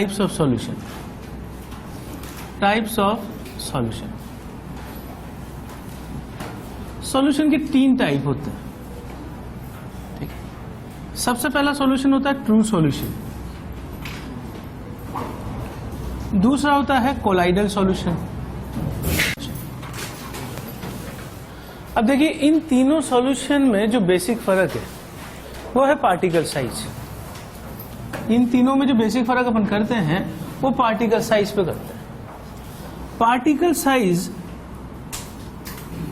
Types of solution. Types of solution, solution के 3 type होते हैं। ठीक है, सबसे पहला सॉल्यूशन होता है ट्रू सॉल्यूशन, दूसरा होता है कोलाइडल सॉल्यूशन। अब देखिए इन तीनों सॉल्यूशन में जो बेसिक फर्क है वो है पार्टिकल साइज। इन तीनों में जो बेसिक फर्क अपन करते हैं वो पार्टिकल साइज पे करते हैं। पार्टिकल साइज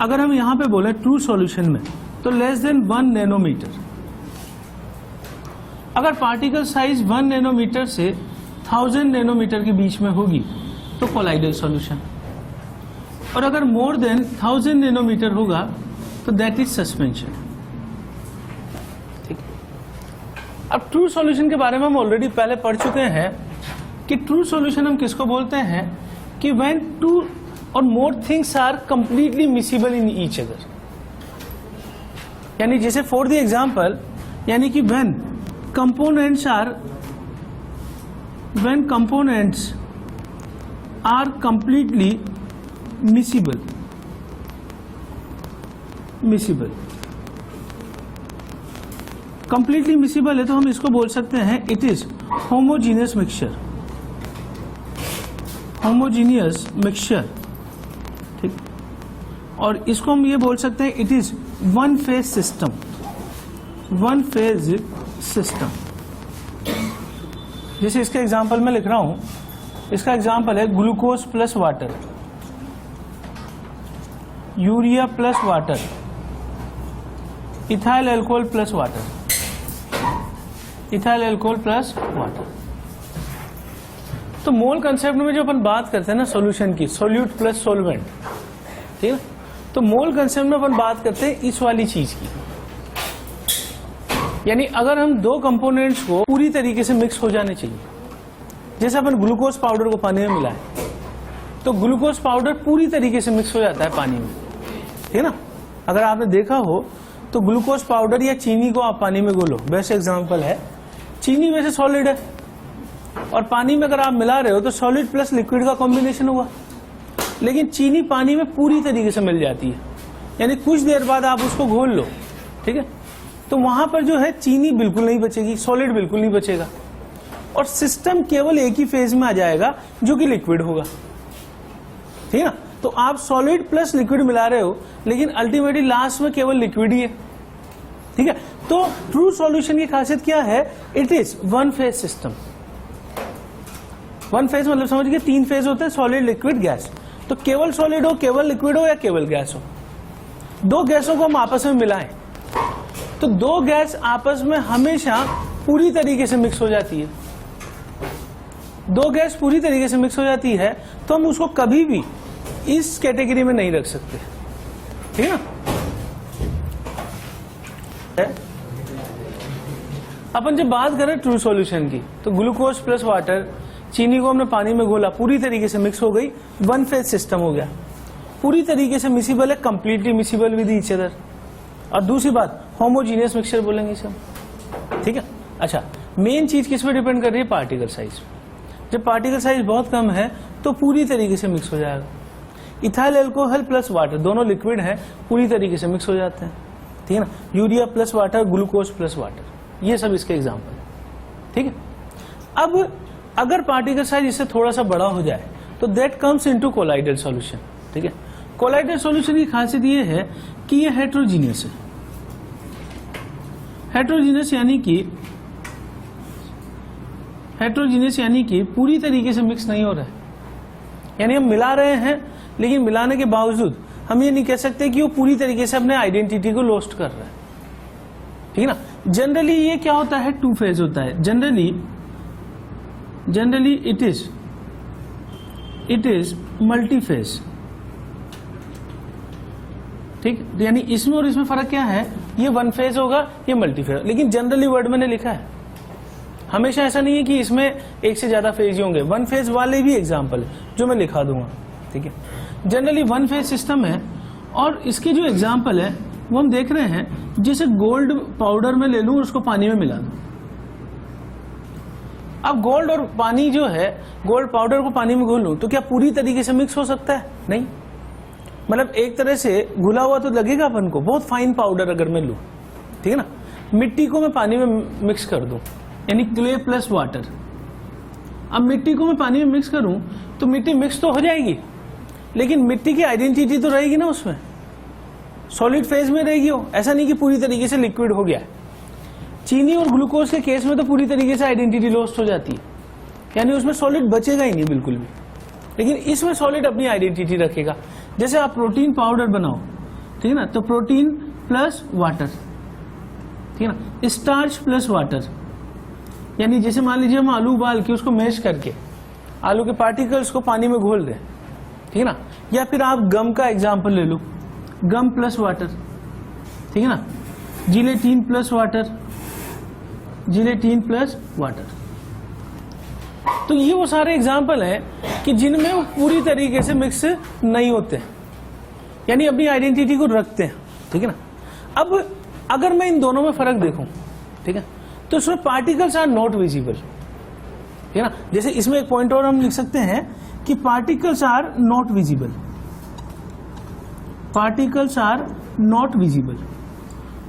अगर हम यहां पे बोले ट्रू सॉल्यूशन में तो लेस देन 1 नैनोमीटर। अगर पार्टिकल साइज 1 नैनोमीटर से 1000 नैनोमीटर के बीच में होगी तो कोलाइडल सॉल्यूशन, और अगर मोर देन 1000 नैनोमीटर होगा तो दैट इज सस्पेंशन। ठीक, अब ट्रू सॉल्यूशन के बारे में हम ऑलरेडी पहले पढ़ चुके हैं कि ट्रू सॉल्यूशन हम किसको बोलते हैं कि when 2 or more things are completely miscible in each other, यानी जैसे फॉर द एग्जाम्पल, यानी कि when components are completely miscible, completely miscible है तो हम इसको बोल सकते हैं it is homogeneous mixture, homogeneous mixture। ठीक, और इसको हम ये बोल सकते हैं it is one phase system, one phase system. जैसे इसका एग्जांपल मैं लिख रहा हूं, इसका एग्जांपल है glucose plus water, urea plus water, ethyl alcohol plus water, ethyl alcohol plus water. तो मोल कंसेप्ट में जो अपन बात करते हैं ना सॉल्यूशन की, सोल्यूट प्लस सोलवेंट, ठीक है, तो मोल कंसेप्ट में अपन बात करते हैं इस वाली चीज की। यानी अगर हम 2 कंपोनेंट्स को पूरी तरीके से मिक्स हो जाने चाहिए, जैसे अपन ग्लूकोज पाउडर को पानी में मिलाएं तो ग्लूकोज पाउडर पूरी तरीके से मिक्स हो जाता है पानी में, ठीक है ना। अगर आपने देखा हो तो ग्लूकोज पाउडर या चीनी को आप पानी में घोलो, बेस्ट एग्जांपल है, चीनी वैसे सॉलिड है और पानी में अगर आप मिला रहे हो तो सॉलिड प्लस लिक्विड का कॉम्बिनेशन हुआ, लेकिन चीनी पानी में पूरी तरीके से मिल जाती है, यानी कुछ देर बाद आप उसको घोल लो, ठीक है, तो वहां पर जो है चीनी बिल्कुल नहीं बचेगी, सॉलिड बिल्कुल नहीं बचेगा, और सिस्टम केवल एक ही फेज में आ जाएगा जो कि लिक्विड होगा, ठीक है ना। तो आप सॉलिड प्लस लिक्विड मिला रहे हो लेकिन अल्टीमेटली लास्ट में केवल लिक्विड ही है, ठीक है। तो ट्रू सॉल्यूशन की खासियत क्या है, it is one phase system. One phase मतलब समझ गए 3 फेज होते हैं, सॉलिड लिक्विड गैस। तो केवल सॉलिड हो, केवल लिक्विड हो या केवल गैस हो, 2 गैसों को हम आपस में मिलाएं तो 2 गैस आपस में हमेशा पूरी तरीके से मिक्स हो जाती है। 2 गैस पूरी तरीके से मिक्स हो जाती है तो हम उसको कभी भी इस कैटेगरी में नहीं रख सकते, ठीक है ना। अपन जब बात करें ट्रू सॉल्यूशन की तो ग्लूकोज प्लस वाटर, चीनी को हमने पानी में घोला, पूरी तरीके से मिक्स हो गई, वन फेज सिस्टम हो गया, पूरी तरीके से मिसिबल है, completely miscible with each other. और दूसरी बात होमोजीनियस मिक्सचर बोलेंगे इसे हम, ठीक है। अच्छा, मेन चीज किस पे डिपेंड कर रही है, पार्टिकल साइज। जब पार्टिकल साइज बहुत कम है तो पूरी तरीके से मिक्स हो जाएगा। इथाइल अल्कोहल प्लस वाटर, दोनों लिक्विड है, पूरी तरीके से मिक्स हो जाते हैं, ठीक है ना। Urea plus water, glucose plus water, ये सब इसके एग्जाम्पल है, ठीक है। अब अगर पार्टिकल साइज इससे थोड़ा सा बड़ा हो जाए तो that comes into colloidal solution, ठीक है। कोलाइडल सॉल्यूशन की खासियत ये है कि ये हेट्रोजीनियस है। हेट्रोजीनियस यानी कि पूरी तरीके से मिक्स नहीं हो रहा है, यानी हम मिला रहे हैं लेकिन मिलाने के बावजूद हम ये नहीं कह सकते कि वो पूरी तरीके से अपने आइडेंटिटी को लॉस्ट कर रहा है, ठीक है ना। जनरली ये क्या होता है, 2 फेज होता है। Generally it is multi phase, ठीक, यानी इसमें और इसमें फर्क क्या है, ये 1 फेज होगा, ये मल्टी फेज, लेकिन जनरली वर्ड मैंने लिखा है, हमेशा ऐसा नहीं है कि इसमें एक से ज्यादा फेज ही होंगे। 1 फेज वाले भी एग्जाम्पल जो मैं लिखा दूंगा, ठीक है। जनरली 1 फेज सिस्टम है, और इसके जो एग्जाम्पल है वो हम देख रहे हैं, जैसे गोल्ड पाउडर में ले लूं और उसको पानी में मिला दूं, अब गोल्ड और पानी जो है, गोल्ड पाउडर को पानी में घोलूं तो क्या पूरी तरीके से मिक्स हो सकता है? नहीं, मतलब एक तरह से घुला हुआ तो लगेगा अपन को, बहुत फाइन पाउडर अगर मैं लूं, ठीक है ना। मिट्टी को मैं पानी में मिक्स कर दूं, यानी क्ले प्लस वाटर। अब मिट्टी को मैं पानी में मिक्स करूं तो मिट्टी मिक्स तो हो जाएगी, लेकिन मिट्टी की आइडेंटिटी तो रहेगी ना, उसमें सॉलिड फेज में रहेगी वो, ऐसा नहीं कि पूरी तरीके से लिक्विड हो गया है। चीनी और ग्लूकोज के केस में तो पूरी तरीके से आइडेंटिटी लॉस्ट हो जाती है, यानी उसमें सॉलिड बचेगा ही नहीं बिल्कुल भी, लेकिन इसमें सॉलिड अपनी आइडेंटिटी रखेगा। जैसे आप प्रोटीन पाउडर बनाओ, ठीक है ना, तो प्रोटीन प्लस वाटर, ठीक है ना, स्टार्च प्लस वाटर, यानी जैसे मान लीजिए हम आलू उबाल के उसको मैश करके आलू के पार्टिकल्स को पानी में घोल दें, ठीक है ना, या फिर आप गम का एग्जांपल ले लो, गम प्लस वाटर, ठीक है ना, gelatin plus water, gelatin plus water. तो ये वो सारे एग्जाम्पल हैं कि जिनमें वो पूरी तरीके से मिक्स नहीं होते, यानी अपनी आइडेंटिटी को रखते हैं, ठीक है ना। अब अगर मैं इन दोनों में फर्क देखूं, ठीक है, तो इसमें पार्टिकल्स आर नॉट विजिबल, ठीक है ना। जैसे इसमें एक पॉइंट और हम लिख सकते हैं कि particles are not visible, particles are not visible.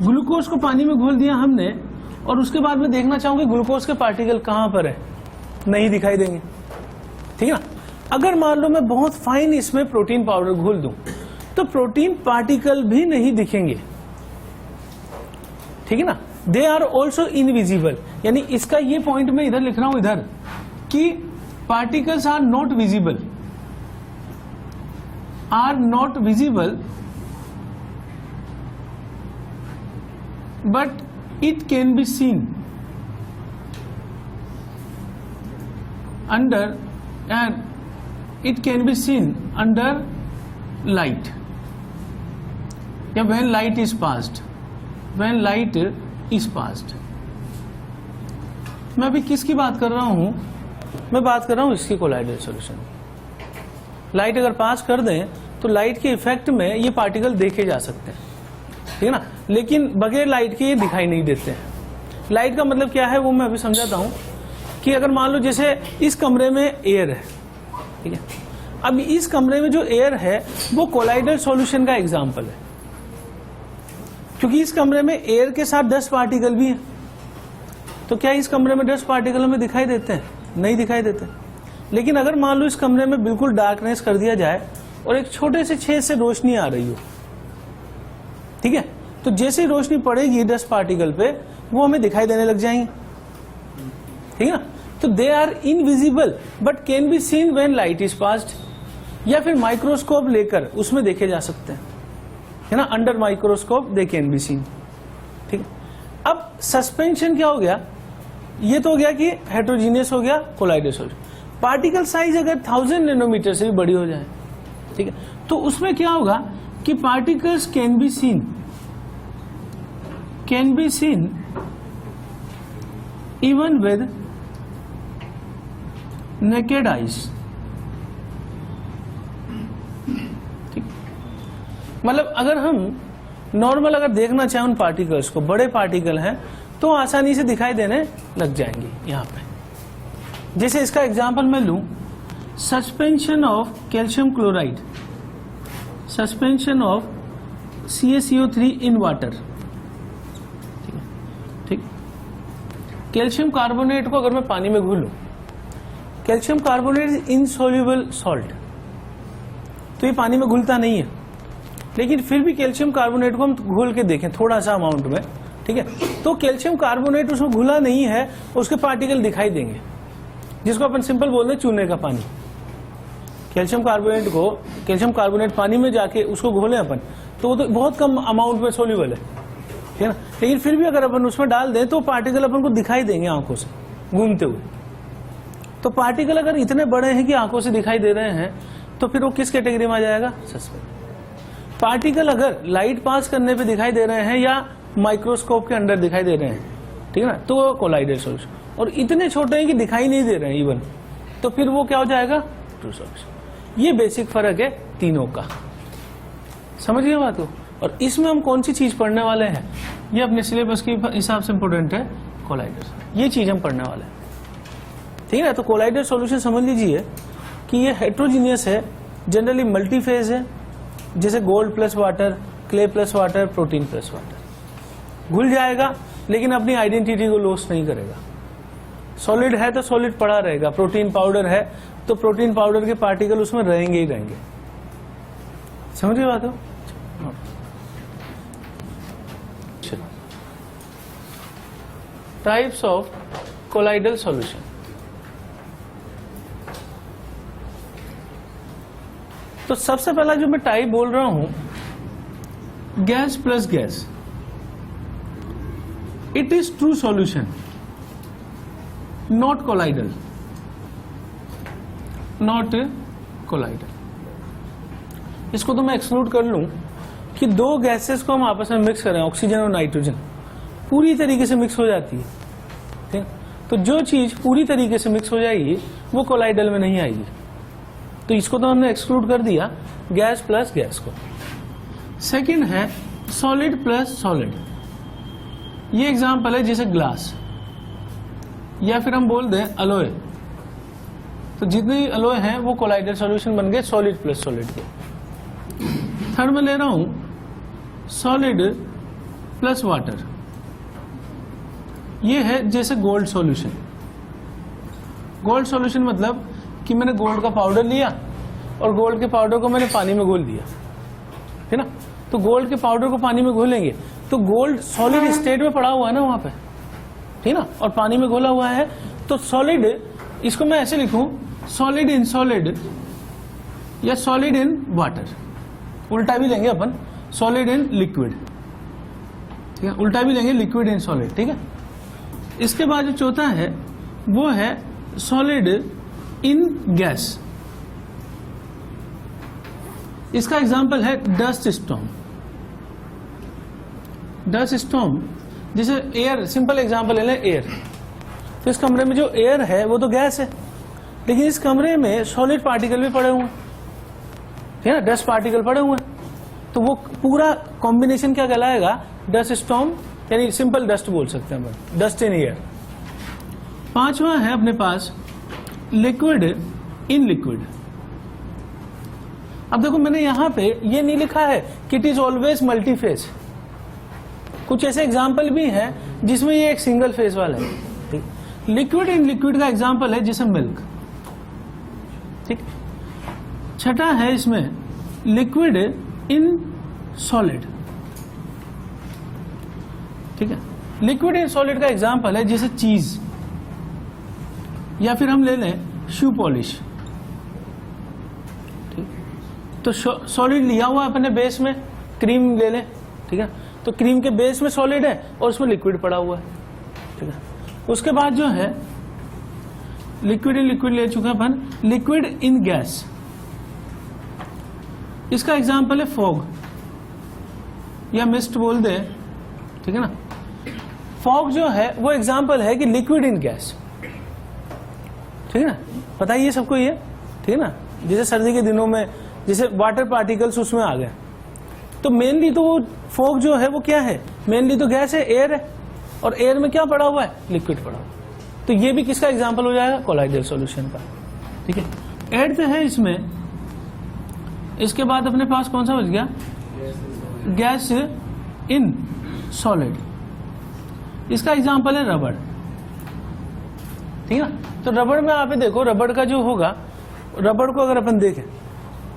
Glucose को पानी में घोल दिया हमने, और उसके बाद मैं देखना चाहूंगा ग्लूकोज के पार्टिकल कहां पर है, नहीं दिखाई देंगे, ठीक है ना। अगर मान लो मैं बहुत फाइन इसमें प्रोटीन पाउडर घोल दूं तो प्रोटीन पार्टिकल भी नहीं दिखेंगे, ठीक है ना। दे आर ऑल्सो इनविजिबल, यानी इसका ये पॉइंट मैं इधर लिख रहा हूं इधर कि particles are not visible, are not visible, but it can be seen under, and it can be seen under light, या when light is passed, when light is passed। मैं अभी किसकी बात कर रहा हूं? मैं बात कर रहा हूं इसकी कोलाइडल सॉल्यूशन। लाइट अगर पास कर दें तो लाइट के इफेक्ट में ये पार्टिकल देखे जा सकते हैं, ठीक है ना, लेकिन बगैर लाइट के ये दिखाई नहीं देते हैं। लाइट का मतलब क्या है वो मैं अभी समझाता हूं कि अगर मान लो जैसे इस कमरे में एयर है, ठीक है, अब इस कमरे में जो एयर है वो कोलाइडल सॉल्यूशन का एग्जांपल है, क्योंकि इस कमरे में एयर के साथ 10 पार्टिकल भी हैं। तो क्या इस कमरे में 10 पार्टिकल हमें दिखाई देते हैं? नहीं दिखाई देते। लेकिन अगर मान लो इस कमरे में बिल्कुल डार्कनेस कर दिया जाए और एक छोटे से छेद से रोशनी आ रही हो, ठीक है, तो जैसे ही रोशनी पड़ेगी 10 पार्टिकल पे वो हमें दिखाई देने लग जाएंगे, ठीक है ना। तो they are invisible but can be seen when light is passed, या फिर माइक्रोस्कोप लेकर उसमें देखे जा सकते हैं, है ना, under microscope they can be scene, ठीक है। अब सस्पेंशन क्या हो गया? ये तो हो गया कि हेट्रोजीनियस हो गया कोलाइडल सॉल्यूशन। पार्टिकल साइज अगर 1000 नैनोमीटर से भी बड़ी हो जाए, ठीक है, तो उसमें क्या होगा कि particles can be scene even with naked eyes, ठीक। मतलब अगर हम नॉर्मल अगर देखना चाहें उन पार्टिकल्स को, बड़े पार्टिकल हैं तो आसानी से दिखाई देने लग जाएंगे। यहां पे जैसे इसका एग्जांपल मैं लूं, suspension of calcium chloride, suspension of CaCO3 in water, ठीक। कैल्शियम कार्बोनेट को अगर मैं पानी में घोलूं, calcium carbonate is insoluble salt, तो ये पानी में घुलता नहीं है, लेकिन फिर भी कैल्शियम कार्बोनेट को हम घोल के देखें थोड़ा सा अमाउंट में, ठीक है, तो कैल्शियम कार्बोनेट उसमें घुला नहीं है, उसके पार्टिकल दिखाई देंगे, जिसको अपन सिंपल बोलते हैं चूने का पानी। कैल्शियम कार्बोनेट पानी में जाके उसको घोले अपन तो वो तो बहुत कम अमाउंट में सोल्यूबल है, ठीक है ना, लेकिन फिर भी अगर अपन उसमें डाल दें तो पार्टिकल अपन को दिखाई देंगे आंखों से घूमते हुए। तो पार्टिकल अगर इतने बड़े हैं कि आंखों से दिखाई दे रहे हैं तो फिर वो किस कैटेगरी में आ जाएगा? सस्पेंशन। पार्टिकल अगर लाइट पास करने पे दिखाई दे रहे हैं या माइक्रोस्कोप के अंदर दिखाई दे रहे हैं, ठीक है ना, तो वो कोलाइडल सॉल्यूशन। और इतने छोटे हैं कि दिखाई नहीं दे रहे हैं इवन, तो फिर वो क्या हो जाएगा? True solution. ये बेसिक फर्क है तीनों का, समझ गए बात को। और इसमें हम कौन सी चीज पढ़ने वाले हैं, ये अपने सिलेबस के हिसाब से इंपोर्टेंट है, कोलाइडल, ये चीज हम पढ़ने वाले हैं। ठीक है। तो कोलाइडल सॉल्यूशन समझ लीजिए कि ये हेट्रोजीनियस है, जनरली मल्टी फेज है, जैसे gold plus water, clay plus water, protein plus water. घुल जाएगा लेकिन अपनी आइडेंटिटी को लॉस नहीं करेगा। सॉलिड है तो सॉलिड पड़ा रहेगा, प्रोटीन पाउडर है तो प्रोटीन पाउडर के पार्टिकल उसमें रहेंगे ही रहेंगे। समझ गए बात हो? Types of colloidal solution. तो सबसे पहला जो मैं टाइप बोल रहा हूं, gas plus gas, it is true solution, not colloidal, not colloidal. इसको तो मैं एक्सक्लूड कर लूं कि दो गैसेस को हम आपस में मिक्स करें, ऑक्सीजन और नाइट्रोजन, पूरी तरीके से मिक्स हो जाती है। ठीक, तो जो चीज पूरी तरीके से मिक्स हो जाएगी वो कोलाइडल में नहीं आएगी। तो इसको तो हमने एक्सक्लूड कर दिया, गैस प्लस गैस को। सेकंड है सॉलिड प्लस सॉलिड। ये एग्जांपल है जैसे ग्लास, या फिर हम बोल दें अलोय। तो जितने अलोय हैं वो कोलाइडल सॉल्यूशन बन गए सॉलिड प्लस सॉलिड के। थर्ड में ले रहा हूं सॉलिड प्लस वाटर। ये है जैसे गोल्ड सॉल्यूशन। गोल्ड सॉल्यूशन मतलब कि मैंने गोल्ड का पाउडर लिया और गोल्ड के पाउडर को मैंने पानी में घोल दिया, है ना। तो गोल्ड के पाउडर को पानी में घोलेंगे तो गोल्ड सॉलिड स्टेट में पड़ा हुआ है ना वहां पे, ठीक ना, और पानी में घोला हुआ है। तो सॉलिड, इसको मैं ऐसे लिखूं, सॉलिड इन सॉलिड या सॉलिड इन वाटर। उल्टा भी लेंगे अपन, सॉलिड इन लिक्विड, ठीक है, उल्टा भी लेंगे लिक्विड इन सॉलिड, ठीक है। इसके बाद जो चौथा है वो है सॉलिड इन गैस। इसका एग्जांपल है डस्ट स्टॉर्म। डस्ट स्टॉर्म जैसे एयर, सिंपल एग्जांपल ले लें एयर। तो इस कमरे में जो एयर है वो तो गैस है, लेकिन इस कमरे में सॉलिड पार्टिकल भी पड़े हुए हैं, ठीक है ना, डस्ट पार्टिकल पड़े हुए हैं। तो वो पूरा कॉम्बिनेशन क्या कहलाएगा, डस्ट स्टॉर्म, यानी सिंपल डस्ट बोल सकते हैं हम, डस्ट इन एयर। पांचवा है अपने पास लिक्विड इन लिक्विड। अब देखो मैंने यहां पे ये नहीं लिखा है कि it is always multi phase. कुछ ऐसे एग्जाम्पल भी हैं जिसमें ये एक सिंगल फेज वाला है। लिक्विड इन लिक्विड का एग्जाम्पल है जैसे मिल्क, ठीक। छठा है इसमें लिक्विड इन सॉलिड, ठीक है। लिक्विड इन सॉलिड का एग्जाम्पल है जैसे चीज, या फिर हम ले लें शू पॉलिश, ठीक। तो सॉलिड लिया हुआ है अपने बेस में, क्रीम ले लें, ठीक है। तो क्रीम के बेस में सॉलिड है और उसमें लिक्विड पड़ा हुआ है, ठीक है। उसके बाद जो है लिक्विड इन लिक्विड ले चुके अपन, लिक्विड इन गैस। इसका एग्जाम्पल है फॉग या मिस्ट बोल दे, ठीक है ना। फॉग जो है वो एग्जाम्पल है कि लिक्विड इन गैस, ठीक है ना, पता ही है सबको ये, ठीक है ना। जैसे सर्दी के दिनों में जैसे वाटर पार्टिकल्स उसमें आ गए, तो मेनली तो वो फॉग जो है वो क्या है, मेनली तो गैस है, एयर है, और एयर में क्या पड़ा हुआ है, लिक्विड पड़ा हुआ है। तो ये भी किसका एग्जाम्पल हो जाएगा, कोलाइडल सॉल्यूशन का, ठीक है। एट्थ है इसमें, इसके बाद अपने पास कौन सा बच गया, गैस इन सॉलिड। इसका एग्जाम्पल है रबड़, ठीक है ना। तो रबड़ में आप देखो, रबड़ का जो होगा, रबड़ को अगर अपन देखें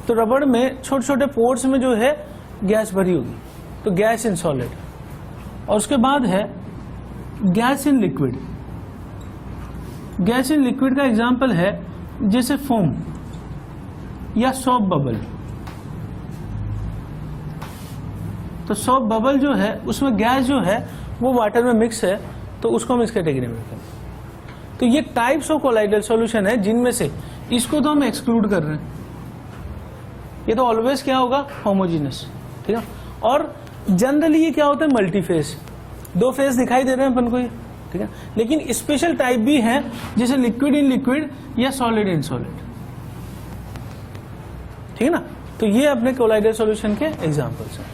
तो रबड़ में छोटे छोटे पोर्स में जो है गैस भरी होगी, तो गैस इन सॉलिड। और उसके बाद है gas in liquid. Gas in liquid का एग्जाम्पल है जैसे फोम या सॉप बबल। तो सॉप बबल जो है उसमें गैस जो है वो वाटर में मिक्स है, तो उसको हम इस कैटेगरी में रखेंगे। तो ये टाइप्स ऑफ कोलाइडल सॉल्यूशन है जिनमें से इसको तो हम एक्सक्लूड कर रहे हैं। ये तो ऑलवेज क्या होगा, होमोजीनस, ठीक है। और जनरली ये क्या होता है, मल्टी फेज, दो फेज दिखाई दे रहे हैं अपन को ये, ठीक है। लेकिन स्पेशल टाइप भी है जैसे लिक्विड इन लिक्विड या सॉलिड इन सॉलिड, ठीक है ना। तो ये अपने कोलाइडल सॉल्यूशन के एग्जांपल्स हैं।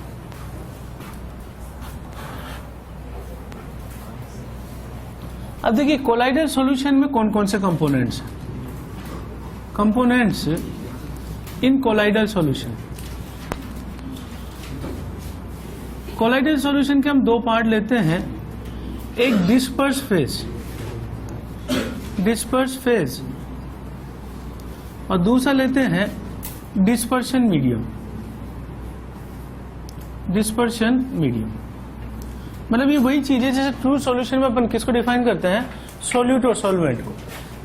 अब देखिए कोलाइडल सॉल्यूशन में कौन कौन से कंपोनेंट्स हैं। Components in colloidal solution, colloidal solution के हम दो पार्ट लेते हैं, एक डिस्पर्स फेज और दूसरा लेते हैं डिस्पर्शन मीडियम। मतलब ये वही चीज है जैसे ट्रू सॉल्यूशन में अपन किसको डिफाइन करते हैं, सॉल्यूट और सॉल्वेंट को।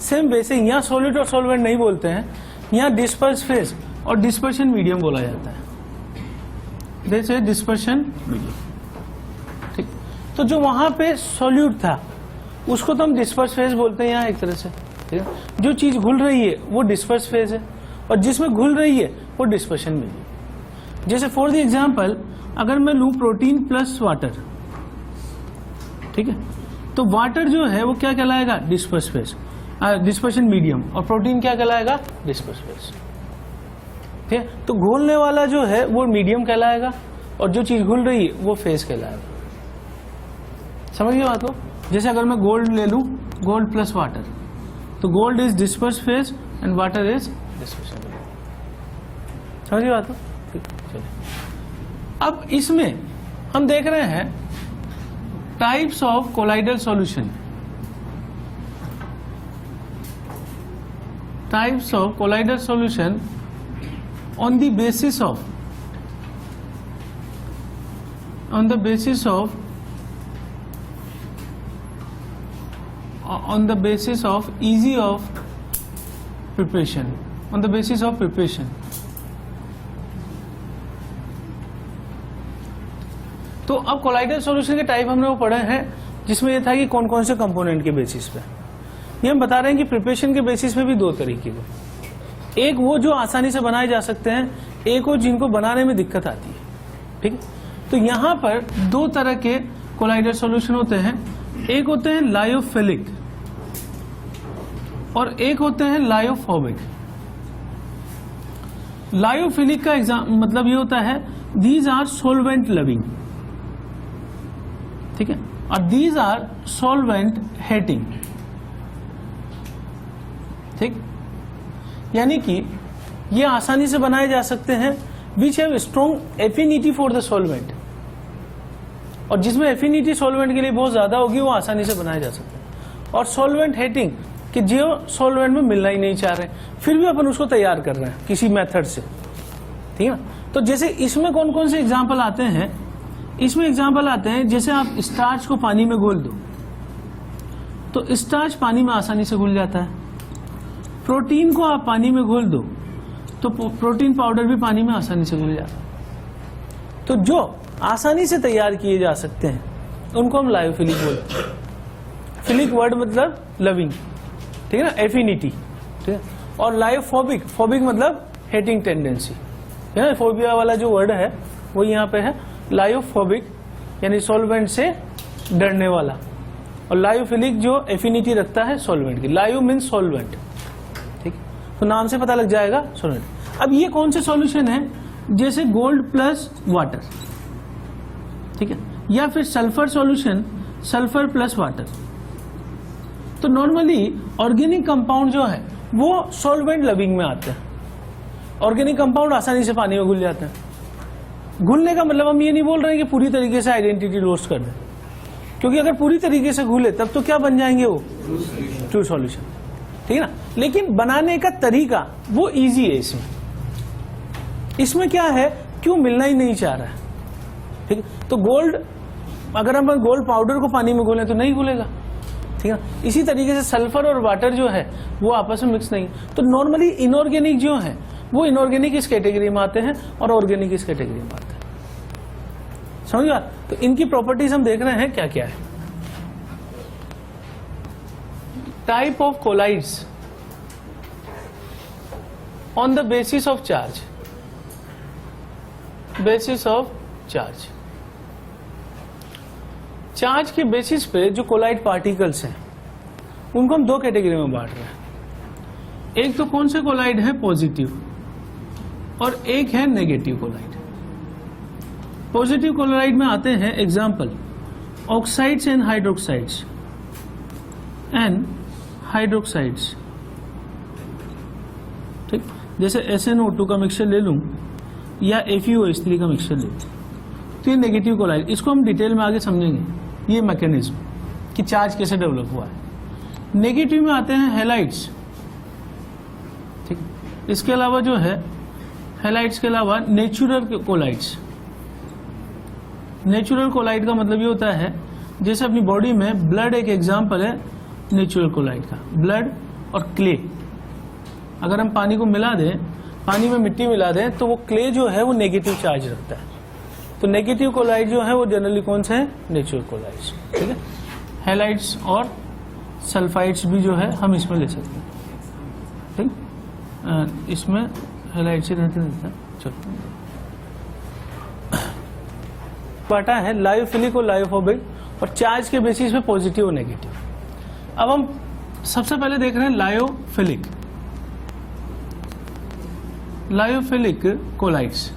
सेम वैसे यहाँ सॉल्यूट और सॉल्वेंट नहीं बोलते हैं, यहाँ डिस्पर्स फेज और डिस्पर्शन मीडियम बोला जाता है। जैसे डिस्पर्शन मीडियम, ठीक। तो जो वहां पे सॉल्यूट था उसको तो हम डिस्पर्स फेज बोलते हैं यहाँ एक तरह से, ठीक है। जो चीज घुल रही है वो डिस्पर्स फेज है और जिसमें घुल रही है वो डिस्पर्शन मीडियम। जैसे फॉर द एग्जांपल अगर मैं लूं प्रोटीन प्लस वाटर, ठीक है, तो वाटर जो है वो क्या कहलाएगा, डिस्पर्स फेज, डिस्पर्शन मीडियम, और प्रोटीन क्या कहलाएगा, डिस्पर्स फेज, ठीक है। तो घोलने वाला जो है वो मीडियम कहलाएगा और जो चीज घुल रही है वो फेज कहलाएगा। समझ गए बात को। जैसे अगर मैं गोल्ड ले लूं, गोल्ड प्लस वाटर, तो gold is disperse phase and water is dispersion medium. समझ गए बात को। अब इसमें हम देख रहे हैं types of colloidal solution, types of colloidal solution on the basis of easy of preparation, on the basis of preparation। तो अब कोलाइडल सॉल्यूशन के टाइप हमने वो पढ़े हैं जिसमें ये था कि कौन कौन से कंपोनेंट के बेसिस पे। ये हम बता रहे हैं कि प्रिपरेशन के बेसिस पे भी दो तरीके के, एक वो जो आसानी से बनाए जा सकते हैं, एक वो जिनको बनाने में दिक्कत आती है, ठीक है। तो यहां पर दो तरह के कोलाइडल सॉल्यूशन होते हैं, एक होते हैं लायोफिलिक और एक होते हैं लायोफोबिक। लायोफिलिक का मतलब ये होता है दीज आर सोलवेंट लविंग, ठीक है, और दीज आर सॉल्वेंट हेटिंग, ठीक। यानी कि ये आसानी से बनाए जा सकते हैं, which have strong affinity for the solvent, और जिसमें एफिनिटी सॉल्वेंट के लिए बहुत ज्यादा होगी वो आसानी से बनाए जा सकते हैं। और सॉल्वेंट हेटिंग कि जो सॉल्वेंट में मिलना ही नहीं चाह रहे फिर भी अपन उसको तैयार कर रहे हैं किसी मेथड से, ठीक है। तो जैसे इसमें कौन कौन से एग्जाम्पल आते हैं, इसमें एग्जाम्पल आते हैं जैसे आप स्टार्च को पानी में घोल दो तो स्टार्च पानी में आसानी से घुल जाता है, प्रोटीन को आप पानी में घोल दो तो प्रोटीन पाउडर भी पानी में आसानी से घुल जाता है। तो जो आसानी से तैयार किए जा सकते हैं उनको हम लायोफिलिक बोलते हैं। फिलिक वर्ड मतलब लविंग, ठीक है ना, एफिनिटी, ठीक है। और लायोफोबिक, फोबिक मतलब हेटिंग टेंडेंसी, है ना, फोबिया वाला जो वर्ड है वो यहाँ पे है। लायोफोबिक यानी सॉल्वेंट से डरने वाला, और लायोफिलिक जो एफिनिटी रखता है सॉल्वेंट की। लायो मीन्स सॉल्वेंट, ठीक, तो नाम से पता लग जाएगा सॉल्वेंट। अब ये कौन से सॉल्यूशन है, जैसे गोल्ड प्लस वाटर, ठीक है, या फिर sulphur solution, sulphur plus water. तो नॉर्मली ऑर्गेनिक कंपाउंड जो है वो सॉल्वेंट लविंग में आते हैं। ऑर्गेनिक कंपाउंड आसानी से पानी में घुल जाते हैं। घुलने का मतलब हम ये नहीं बोल रहे हैं कि पूरी तरीके से आइडेंटिटी लॉस्ट कर दें, क्योंकि अगर पूरी तरीके से घुले तब तो क्या बन जाएंगे वो ट्रू सॉल्यूशन, ठीक है ना। लेकिन बनाने का तरीका वो इजी है। इसमें क्या है, क्यों मिलना ही नहीं चाह रहा है, ठीक है। तो गोल्ड, अगर हम गोल्ड पाउडर को पानी में घोलें तो नहीं घुलेगा, ठीक है। इसी तरीके से सल्फर और वाटर जो है वो आपस में मिक्स नहीं। तो नॉर्मली इनऑर्गेनिक जो है वो इनऑर्गेनिक इस कैटेगरी में आते हैं और ऑर्गेनिक इस कैटेगरी में आते हैं। समझ गया। तो इनकी प्रॉपर्टीज हम देख रहे हैं क्या क्या है। Type of colloids on the basis of charge, basis of charge. Charge के बेसिस पे जो कोलाइड पार्टिकल्स हैं उनको हम दो कैटेगरी में बांट रहे हैं। एक तो कौन से कोलाइड है, पॉजिटिव, और एक है नेगेटिव कोलाइड। पॉजिटिव कोलाइड में आते हैं example oxides and hydroxides, an hydroxides, ठीक, जैसे SnO2 का मिक्सचर ले लूं या FeOH3 का मिक्सचर ले लूं, तो ये नेगेटिव कोलाइड, इसको हम डिटेल में आगे समझेंगे ये मैकेनिज्म कि चार्ज कैसे डेवलप हुआ है। नेगेटिव में आते हैं हैलाइड्स, ठीक, इसके अलावा जो है हैलाइड्स के अलावा नेचुरल कोलाइड्स। नेचुरल कोलाइड का मतलब ये होता है जैसे अपनी बॉडी में ब्लड एक एग्जाम्पल है नेचुरल कोलाइड का, ब्लड और क्ले, अगर हम पानी को मिला दें, पानी में मिट्टी मिला दें तो वो क्ले जो है वो नेगेटिव चार्ज रखता है, तो नेगेटिव कोलाइड जो है वो जनरली कौन से हैं, नेचुरल कोलाइड्स, ठीक है। हैलाइड्स और सल्फाइड्स भी जो है हम इसमें ले सकते हैं, ठीक, इसमें हैलाइड्स ही रहते हैं। चलो बांटा है लायोफिलिक और लायोफोबिक, और चार्ज के बेसिस पे पॉजिटिव और नेगेटिव। अब हम सबसे पहले देख रहे हैं लायोफिलिक, लायोफिलिक कोलाइड्स।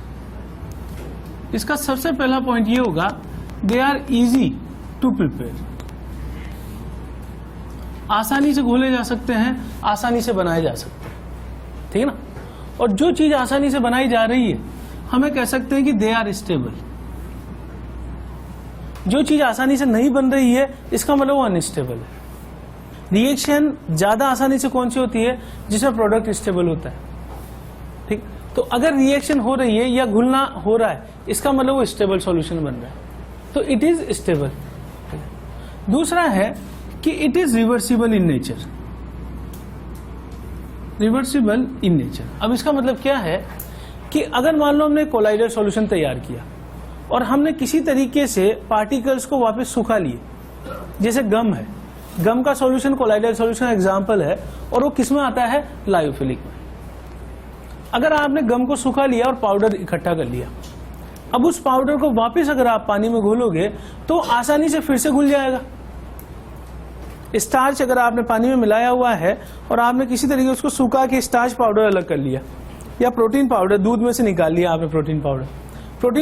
इसका सबसे पहला पॉइंट ये होगा, they are easy to prepare, आसानी से घोले जा सकते हैं, आसानी से बनाए जा सकते हैं, ठीक है ना। और जो चीज आसानी से बनाई जा रही है हमें कह सकते हैं कि दे आर स्टेबल। जो चीज आसानी से नहीं बन रही है इसका मतलब वो अनस्टेबल है। रिएक्शन ज्यादा आसानी से कौन सी होती है, जिसमें प्रोडक्ट स्टेबल होता है, ठीक। तो अगर रिएक्शन हो रही है या घुलना हो रहा है इसका मतलब वो स्टेबल सॉल्यूशन बन रहा है, तो इट इज स्टेबल। दूसरा है कि it is reversible in nature, reversible in nature. अब इसका मतलब क्या है कि अगर मान लो हमने कोलाइडल सॉल्यूशन तैयार किया और हमने किसी तरीके से पार्टिकल्स को वापस सुखा लिए, जैसे गम है, गम का सॉल्यूशन कोलाइडल सॉल्यूशन एग्जांपल है, और वो किसमें आता है, लायोफिलिक में। अगर आपने गम को सुखा लिया और पाउडर इकट्ठा कर लिया, अब उस पाउडर को वापस अगर आप पानी में घोलोगे तो आसानी से फिर से घुल जाएगा। स्टार्च अगर आपने पानी में मिलाया हुआ है और आपने किसी तरीके उसको सुखा के स्टार्च पाउडर अलग कर लिया, या प्रोटीन पाउडर दूध में से निकाल लिया आपने प्रोटीन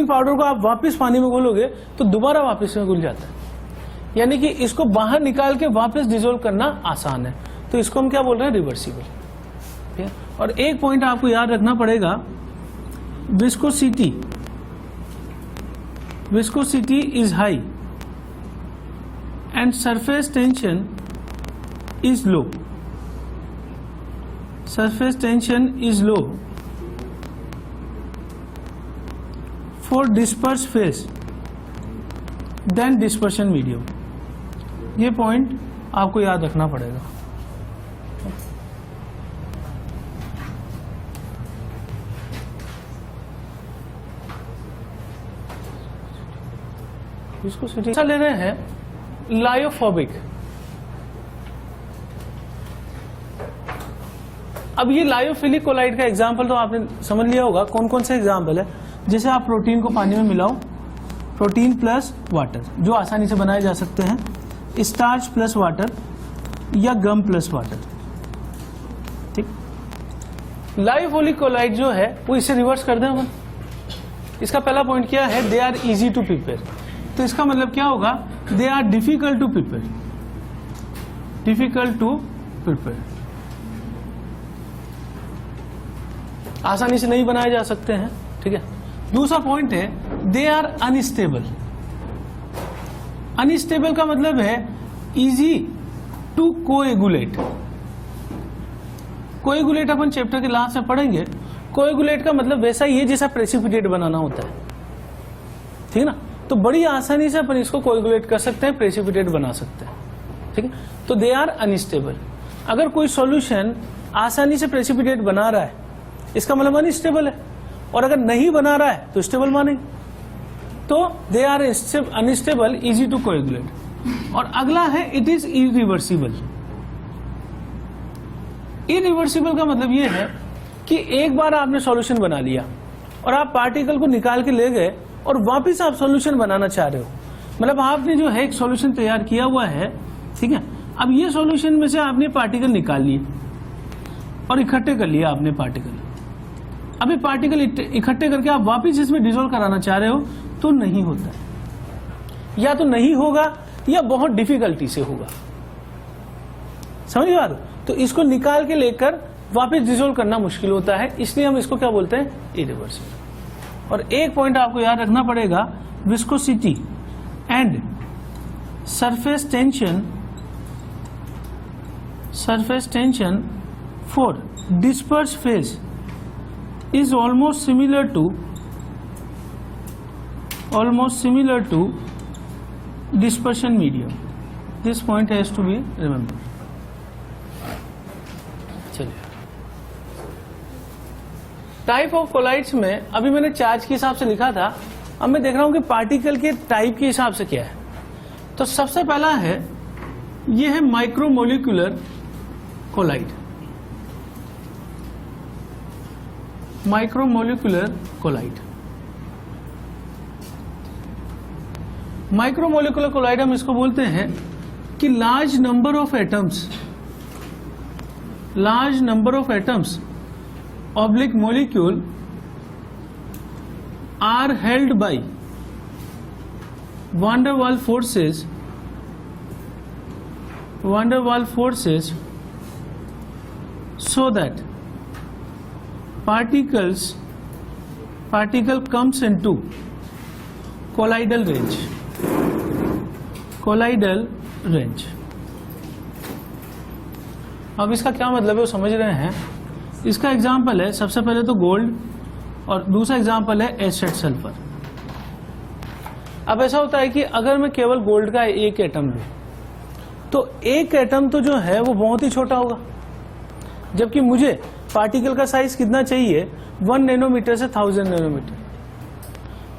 पाउडर को आप वापस पानी में घोलोगे तो दोबारा वापस में घुल जाता है, यानी कि इसको बाहर निकाल के वापस डिसोल्व करना आसान है, तो इसको हम क्या बोल रहे हैं, रिवर्सिबल। और एक पॉइंट आपको याद रखना पड़ेगा, viscosity is high and surface tension is low, surface tension is low for dispersed phase than dispersion medium। ये पॉइंट आपको याद रखना पड़ेगा। इसको सीधा ले रहे हैं लायोफोबिक। अब ये लायोफिलिक कोलाइड का एग्जाम्पल तो आपने समझ लिया होगा, कौन कौन से एग्जाम्पल है। जैसे आप प्रोटीन को पानी में मिलाओ, प्रोटीन प्लस वाटर जो आसानी से बनाए जा सकते हैं, स्टार्च प्लस वाटर या गम प्लस वाटर, ठीक। लायोफिलिक कोलाइड जो है वो इसे रिवर्स कर दें अपन। इसका पहला पॉइंट क्या है, they are easy to prepare, तो इसका मतलब क्या होगा, they are difficult to prepare, difficult to prepare, आसानी से नहीं बनाए जा सकते हैं, ठीक है। दूसरा पॉइंट है, दे आर अनस्टेबल। अनस्टेबल का मतलब है इजी टू कोएगुलेट। कोएगुलेट अपन चैप्टर के लास्ट में पढ़ेंगे। कोएगुलेट का मतलब वैसा ही है जैसा प्रेसिपिटेट बनाना होता है, ठीक है ना। तो बड़ी आसानी से अपन इसको कोएगुलेट कर सकते हैं, प्रेसिपिटेट बना सकते हैं, ठीक है। तो दे आर अनस्टेबल। अगर कोई सॉल्यूशन आसानी से प्रेसिपिटेट बना रहा है इसका मतलब अनस्टेबल है, और अगर नहीं बना रहा है तो स्टेबल मानेंगे। तो they are unstable, easy to coagulate. और अगला है इट इज इरिवर्सिबल। इरिवर्सिबल का मतलब ये है कि एक बार आपने सॉल्यूशन बना लिया और आप पार्टिकल को निकाल के ले गए और वापस आप सॉल्यूशन बनाना चाह रहे हो, मतलब आपने जो है एक सॉल्यूशन तैयार किया हुआ है, ठीक है। अब ये सॉल्यूशन में से आपने पार्टिकल निकाल लिए और इकट्ठे कर लिया आपने पार्टिकल। अभी पार्टिकल इकट्ठे करके आप वापस इसमें डिसॉल्व कराना चाह रहे हो तो नहीं होता है, या तो नहीं होगा या बहुत डिफिकल्टी से होगा, समझ गए बात? तो इसको निकाल के लेकर वापस डिसोल्व करना मुश्किल होता है, इसलिए हम इसको क्या बोलते हैं, इरिवर्सिबल। और एक पॉइंट आपको याद रखना पड़ेगा, viscosity and surface tension for disperse phase is almost similar to dispersion medium. This point has to be remembered. चलिए, टाइप ऑफ कोलाइड्स में अभी मैंने चार्ज के हिसाब से लिखा था, अब मैं देख रहा हूं कि पार्टिकल के टाइप के हिसाब से क्या है। तो सबसे पहला है, ये है micromolecular colloid. Micromolecular colloid, micromolecular colloid हम इसको बोलते हैं कि large number of atoms oblique molecule are held by van der Waals forces so that particle comes into colloidal range. अब इसका क्या मतलब है वो समझ रहे हैं। इसका एग्जाम्पल है, सबसे पहले तो गोल्ड, और दूसरा एग्जाम्पल है एसिड सल्फर। अब ऐसा होता है कि अगर मैं केवल गोल्ड का एक एटम लूं तो एक एटम तो जो है वो बहुत ही छोटा होगा, जबकि मुझे पार्टिकल का साइज कितना चाहिए, 1 नैनोमीटर से 1000 नैनोमीटर।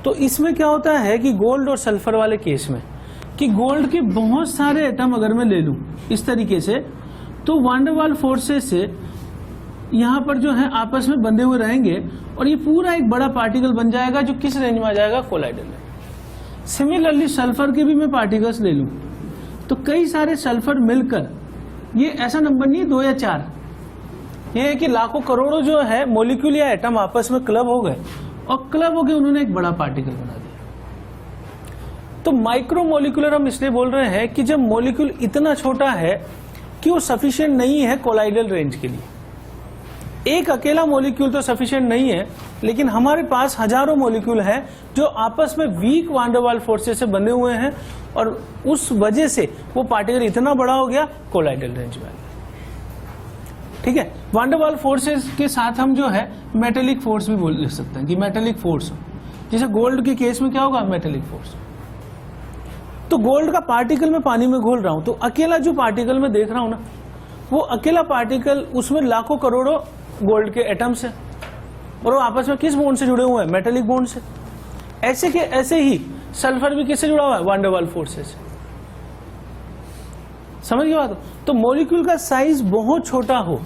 तो इसमें क्या होता है कि गोल्ड और सल्फर वाले केस में, कि गोल्ड के बहुत सारे एटम अगर मैं ले लूं इस तरीके से, तो वान डेर वाल फोर्सेस से यहां पर जो है आपस में बंधे हुए रहेंगे और ये पूरा एक बड़ा पार्टिकल बन जाएगा, जो किस रेंज में आ जाएगा, कोलाइडल में। सिमिलरली सल्फर के भी मैं पार्टिकल्स ले लूं तो कई सारे सल्फर मिलकर, ये ऐसा नंबर नहीं है 2 या 4, ये है कि लाखों करोड़ों जो है मॉलिक्यूल या एटम आपस में क्लब हो गए, और क्लब हो गए उन्होंने एक बड़ा पार्टिकल बना दिया। तो माइक्रोमोलिकुलर हम इसलिए बोल रहे हैं कि जब मॉलिक्यूल इतना छोटा है कि वो सफिशिएंट नहीं है कोलाइडल रेंज के लिए। एक अकेला मॉलिक्यूल तो सफिशिएंट नहीं है, लेकिन हमारे पास हजारों मॉलिक्यूल हैं जो आपस में वीक वान डेर वाल फोर्सेस से बंधे हुए हैं, और उस वजह से वो पार्टिकल इतना बड़ा हो गया, कोलाइडल रेंज में। ठीक है, वान डेर वाल फोर्सेस के साथ हम जो है मेटेलिक फोर्स भी लिख सकते हैं कि मेटेलिक फोर्स, जैसे गोल्ड के केस में क्या होगा, मेटेलिक फोर्स। तो गोल्ड का पार्टिकल मैं पानी में घोल रहा हूं, तो अकेला जो पार्टिकल मैं देख रहा हूं ना, वो अकेला पार्टिकल, उसमें लाखों करोड़ों गोल्ड के एटम्स हैं, और वो आपस में किस बॉन्ड से जुड़े हुए हैं, मेटेलिक बॉन्ड से। ऐसे के ऐसे ही सल्फर भी किससे जुड़ा हुआ है, वान डेर वाल फोर्सेस से। समझ गए बात? तो मॉलिक्यूल का साइज बहुत छोटा हो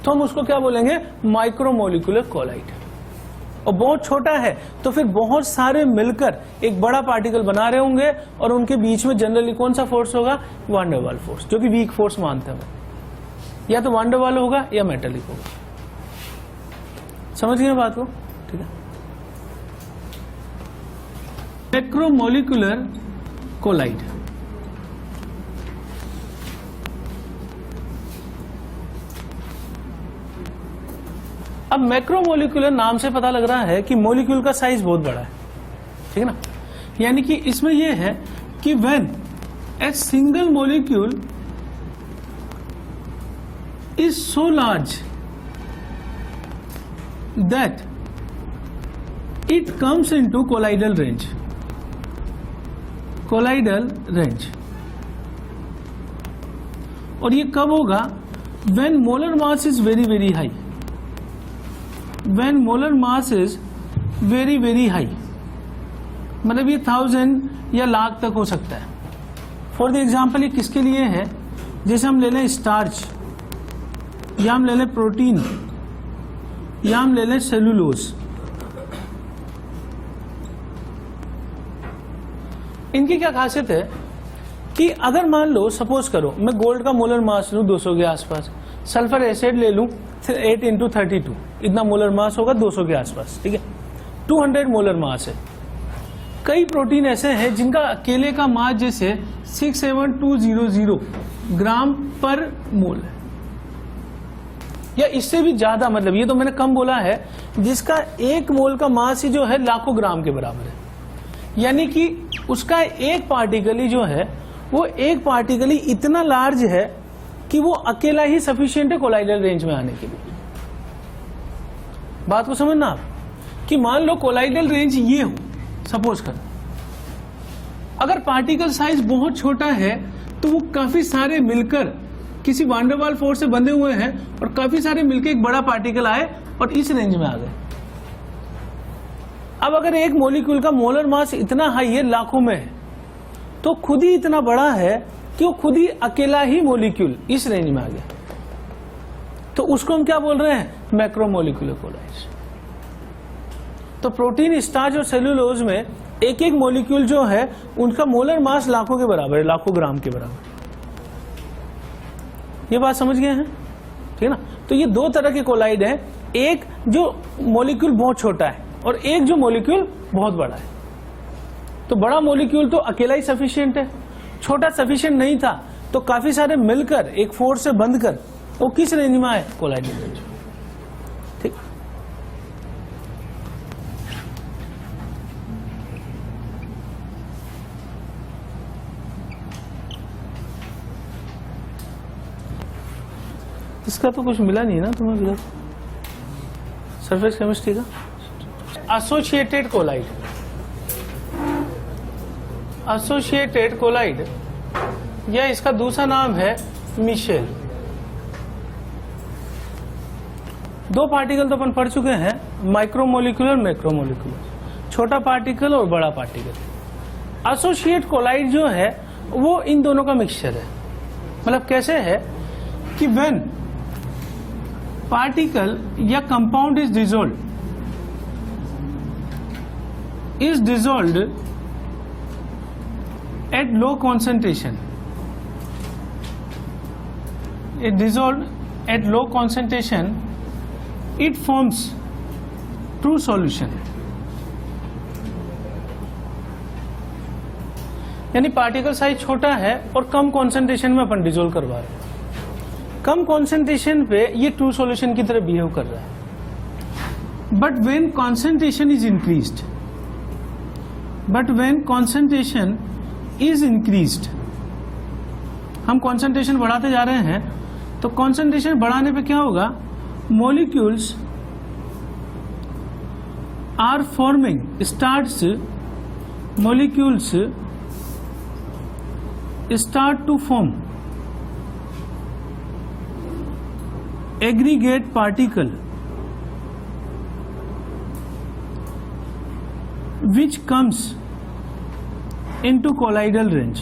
तो हम उसको क्या बोलेंगे, माइक्रोमोलिकुलर कोलाइड। और बहुत छोटा है तो फिर बहुत सारे मिलकर एक बड़ा पार्टिकल बना रहे होंगे, और उनके बीच में जनरली कौन सा फोर्स होगा, वान डेर वाल फोर्स, जो कि वीक फोर्स मानते हैं, या तो वान डेर वाल होगा या मेटेलिक होगा। समझ गए बात को? ठीक है। मैक्रोमोलिकुलर कोलाइड, अब मैक्रोमोलिकुलर नाम से पता लग रहा है कि मॉलिक्यूल का साइज बहुत बड़ा है, ठीक है ना। यानी कि इसमें यह है कि when a single molecule is so large that it comes into colloidal range, और ये कब होगा, when molar mass is very very high, when molar mass is very very high, मतलब ये 1000 या लाख तक हो सकता है। फॉर द एग्जाम्पल ये किसके लिए है, जैसे हम ले लें स्टार्च, या हम ले लें प्रोटीन, या हम ले लें सेलुलोज। इनकी क्या खासियत है कि अगर मान लो, सपोज करो मैं गोल्ड का मोलर मास लूं 200 के आसपास, सल्फर एसिड ले लूं 8 × 32, इतना मोलर मास होगा 200 के आसपास, ठीक है, 200 मोलर मास है। कई प्रोटीन ऐसे हैं जिनका अकेले का मास जैसे 67200 ग्राम पर मोल है, या इससे भी ज्यादा, मतलब ये तो मैंने कम बोला है, जिसका 1 मोल का मास ही जो है लाखों ग्राम के बराबर है। यानी कि उसका एक पार्टिकल ही जो है वो एक पार्टिकल ही इतना लार्ज है कि वो अकेला ही सफिशिएंट है कोलाइडल रेंज में आने के लिए। बात को समझना आप, कि मान लो कोलाइडल रेंज ये हो, सपोज कर, अगर पार्टिकल साइज बहुत छोटा है तो वो काफी सारे मिलकर किसी वांडरवाल फोर्स से बंधे हुए हैं और काफी सारे मिलकर एक बड़ा पार्टिकल आए और इस रेंज में आ गए। अब अगर एक मॉलिक्यूल का मोलर मास इतना हाई है, लाखों में है, तो खुद ही इतना बड़ा है कि वो खुद ही अकेला ही मॉलिक्यूल इस रेंज में आ गया, तो उसको हम क्या बोल रहे हैं, मैक्रोमोलिकुलर कोलाइड्स। तो प्रोटीन, स्टार्च और सेलुलोज में एक एक मॉलिक्यूल जो है उनका मोलर मास लाखों के बराबर है, लाखों ग्राम के बराबर। ये बात समझ गए हैं, ठीक है ना। तो ये दो तरह के कोलाइड हैं, एक जो मॉलिक्यूल बहुत छोटा है और एक जो मॉलिक्यूल बहुत बड़ा है। तो बड़ा मॉलिक्यूल तो अकेला ही सफिशिएंट है, छोटा सफिशिएंट नहीं था तो काफी सारे मिलकर एक फोर्स से बंध कर वो किस रेंज में आए, कोलाइडल रेंज। ठीक, इसका तो कुछ मिला नहीं ना तुम्हें सरफेस केमिस्ट्री का। एसोसिएटेड कोलाइड, एसोसिएटेड कोलाइड या इसका दूसरा नाम है मिशेल। दो पार्टिकल तो अपन पढ़ चुके हैं, माइक्रोमोलिकुलर, मैक्रोमोलिकुलर, छोटा पार्टिकल और बड़ा पार्टिकल। एसोसिएट कोलाइड जो है वो इन दोनों का मिक्सचर है। मतलब कैसे है कि व्हेन पार्टिकल या compound is dissolved at low concentration, it dissolved at low concentration, it forms true solution। यानी पार्टिकल साइज छोटा है और कम कॉन्सेंट्रेशन में अपन डिसॉल्व करवा रहे हैं, कम कॉन्सेंट्रेशन पे ये ट्रू सॉल्यूशन की तरह बिहेव कर रहा है। But when concentration is increased, but when concentration is increased, हम कॉन्सेंट्रेशन बढ़ाते जा रहे हैं, तो कॉन्सेंट्रेशन बढ़ाने पे क्या होगा, molecules are forming, starts, molecules start to form aggregate particle which comes into colloidal range,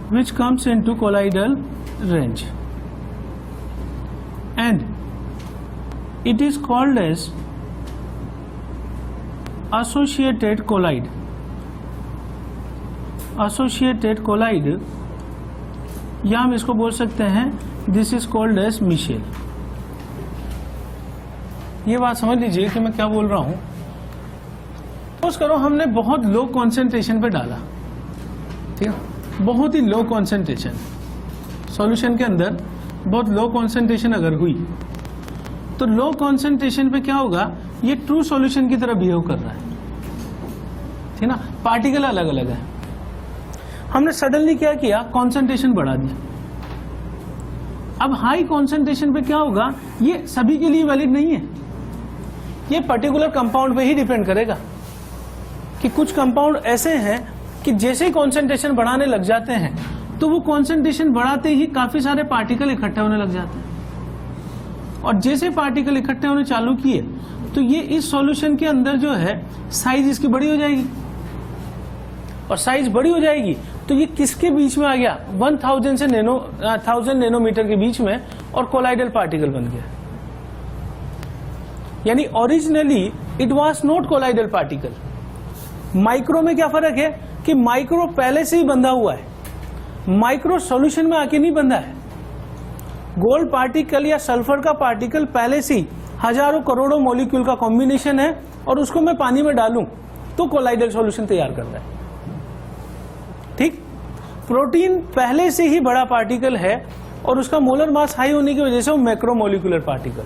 which comes into colloidal range, and it is called as associated colloid। associated colloid या हम इसको बोल सकते हैं this is called as micelle. ये बात समझ लीजिए कि मैं क्या बोल रहा हूं। सपोज करो हमने बहुत लो कॉन्सेंट्रेशन पे डाला, ठीक है, बहुत ही लो कॉन्सेंट्रेशन सॉल्यूशन के अंदर, बहुत लो कॉन्सेंट्रेशन अगर हुई तो लो कॉन्सेंट्रेशन पे क्या होगा, ये ट्रू सॉल्यूशन की तरह बिहेव कर रहा है, ठीक ना। पार्टिकल अलग अलग है, हमने सडनली क्या किया, कॉन्सेंट्रेशन बढ़ा दिया। अब हाई कॉन्सेंट्रेशन पे क्या होगा, ये सभी के लिए वैलिड नहीं है, ये पर्टिकुलर कंपाउंड पे ही डिपेंड करेगा कि कुछ कंपाउंड ऐसे हैं कि जैसे ही कॉन्सेंट्रेशन बढ़ाने लग जाते हैं तो वो कॉन्सेंट्रेशन बढ़ाते ही काफी सारे पार्टिकल इकट्ठे होने लग जाते हैं, और जैसे पार्टिकल इकट्ठे होने चालू किए तो ये इस सॉल्यूशन के अंदर जो है साइज इसकी बड़ी हो जाएगी, और साइज बड़ी हो जाएगी तो ये किसके बीच में आ गया, 1000 से 1000 नैनोमीटर के बीच में, और कोलाइडल पार्टिकल बन गया। यानी originally it was not colloidal particle. Micro में क्या फर्क है कि माइक्रो पहले से ही बंधा हुआ है, माइक्रो सॉल्यूशन में आके नहीं बंधा है। गोल्ड पार्टिकल या सल्फर का पार्टिकल पहले से ही हजारों करोड़ों मॉलिक्यूल का कॉम्बिनेशन है, और उसको मैं पानी में डालूं तो कोलाइडल सॉल्यूशन तैयार करता है, ठीक। प्रोटीन पहले से ही बड़ा पार्टिकल है और उसका मोलर मास हाई होने की वजह से वो मैक्रोमोलिकुलर पार्टिकल।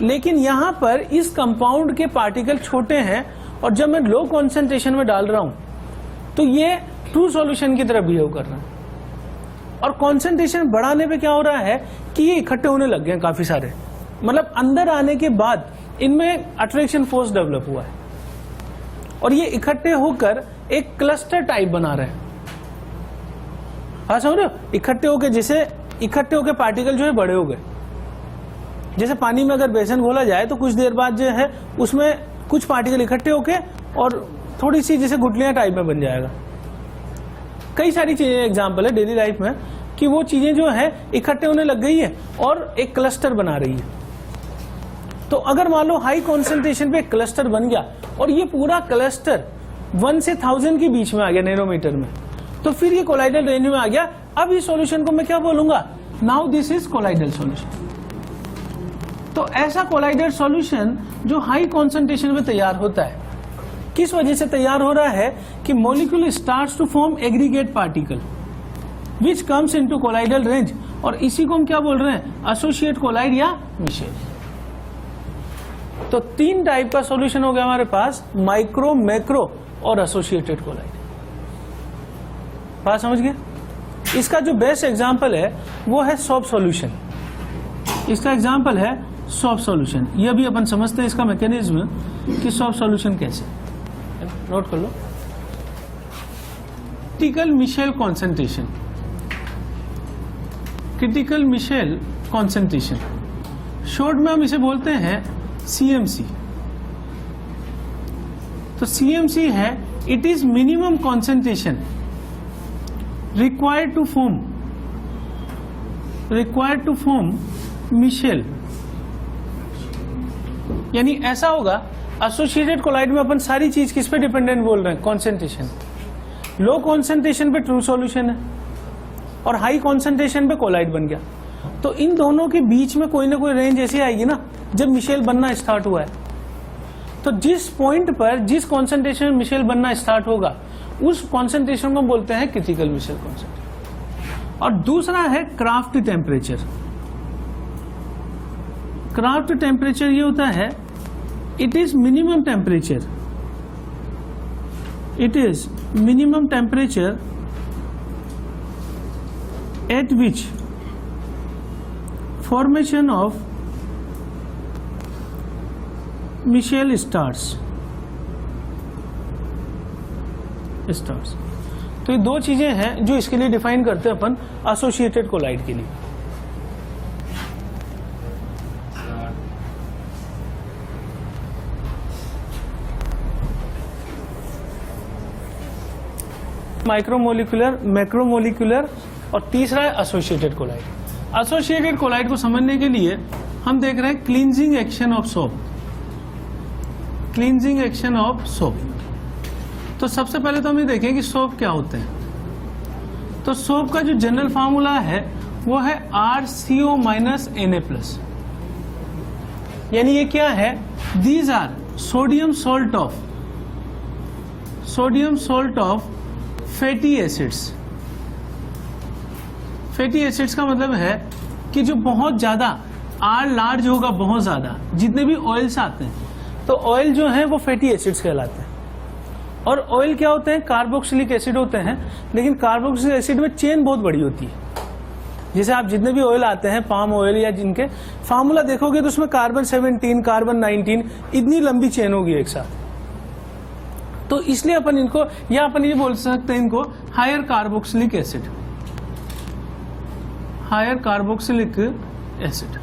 लेकिन यहां पर इस कंपाउंड के पार्टिकल छोटे हैं और जब मैं लो कॉन्सेंट्रेशन में डाल रहा हूं तो ये ट्रू सॉल्यूशन की तरह बिहेव कर रहा है। और कॉन्सेंट्रेशन बढ़ाने पे क्या हो रहा है कि ये इकट्ठे होने लग गए हैं काफी सारे, मतलब अंदर आने के बाद इनमें अट्रैक्शन फोर्स डेवलप हुआ है और ये इकट्ठे होकर एक क्लस्टर टाइप बना रहे हैं। हाँ समझ रहे हो, इकट्ठे होकर पार्टिकल जो है बड़े हो गए। जैसे पानी में अगर बेसन घोला जाए तो कुछ देर बाद जो है उसमें कुछ पार्टिकल इकट्ठे होके और थोड़ी सी जैसे गुठलियां टाइप में बन जाएगा। कई सारी चीजें एग्जांपल है डेली लाइफ में कि वो चीजें जो है इकट्ठे होने लग गई है और एक क्लस्टर बना रही है। तो अगर मान लो हाई कॉन्सेंट्रेशन पे क्लस्टर बन गया और ये पूरा क्लस्टर 1 से 1000 के बीच में आ गया नैनोमीटर में, तो फिर ये कोलाइडल रेंज में आ गया। अब इस सॉल्यूशन को मैं क्या बोलूंगा, now this is colloidal solution. तो ऐसा कोलाइडल सॉल्यूशन जो हाई कॉन्सेंट्रेशन में तैयार होता है, किस वजह से तैयार हो रहा है कि molecule starts to form aggregate particle which comes into colloidal range, और इसी को हम क्या बोल रहे हैं, एसोसिएट कोलाइड या मिशेल। तो 3 टाइप का सॉल्यूशन हो गया हमारे पास, माइक्रो, मैक्रो और एसोसिएटेड कोलाइड। बात समझ गए। इसका जो बेस्ट एग्जांपल है वो है सोप सॉल्यूशन। इसका एग्जांपल है सोप सॉल्यूशन। यह भी अपन समझते हैं इसका मैकेनिज्म कि सोप सॉल्यूशन कैसे, नोट कर लो। Critical micelle concentration, critical micelle concentration, short में हम इसे बोलते हैं CMC। तो CMC है, it is minimum concentration required to form micelle. यानी ऐसा होगा, एसोसिएटेड कोलाइड में अपन सारी चीज किस पे डिपेंडेंट बोल रहे हैं, कॉन्सेंट्रेशन। लो कॉन्सेंट्रेशन पे ट्रू सॉल्यूशन है और हाई कॉन्सेंट्रेशन पे कोलाइड बन गया। तो इन दोनों के बीच में कोई ना कोई रेंज ऐसी आएगी ना जब मिशेल बनना स्टार्ट हुआ है। तो जिस पॉइंट पर जिस कॉन्सेंट्रेशन में मिशेल बनना स्टार्ट होगा उस कॉन्सेंट्रेशन को बोलते हैं क्रिटिकल मिशेल कॉन्सेंट्रेशन। और दूसरा है क्राफ्ट टेम्परेचर। क्राफ्ट टेम्परेचर ये होता है, it is minimum temperature, it is minimum temperature at which formation of Michel starts। तो ये 2 चीजें हैं जो इसके लिए डिफाइन करते हैं अपन एसोसिएटेड कोलाइड के लिए। माइक्रोमोलिकुलर, मैक्रोमोलिकुलर और तीसरा है एसोसिएटेड कोलाइड। एसोसिएटेड कोलाइड को समझने के लिए हम देख रहे हैं cleansing action of soap. Cleansing action of soap. तो सबसे पहले तो हम ये देखें कि सोप क्या होते हैं। तो सोप का जो जनरल फार्मूला है वो है RCO - Na+। यानी ये क्या है, these are sodium salt of fatty acids. Fatty acids का मतलब है कि जो बहुत ज्यादा R लार्ज होगा, बहुत ज्यादा, जितने भी ऑयल्स आते हैं तो ऑयल जो है वो फैटी एसिड्स कहलाते हैं। और ऑयल क्या होते हैं, कार्बोक्सिलिक एसिड होते हैं, लेकिन कार्बोक्सिलिक एसिड में चेन बहुत बड़ी होती है। जैसे आप जितने भी ऑयल आते हैं, पाम ऑयल या जिनके फार्मूला देखोगे तो उसमें कार्बन 17, कार्बन 19, इतनी लंबी चेन होगी एक साथ। तो इसलिए अपन इनको, या अपन ये बोल सकते हैं इनको higher carboxylic acid, higher carboxylic acid.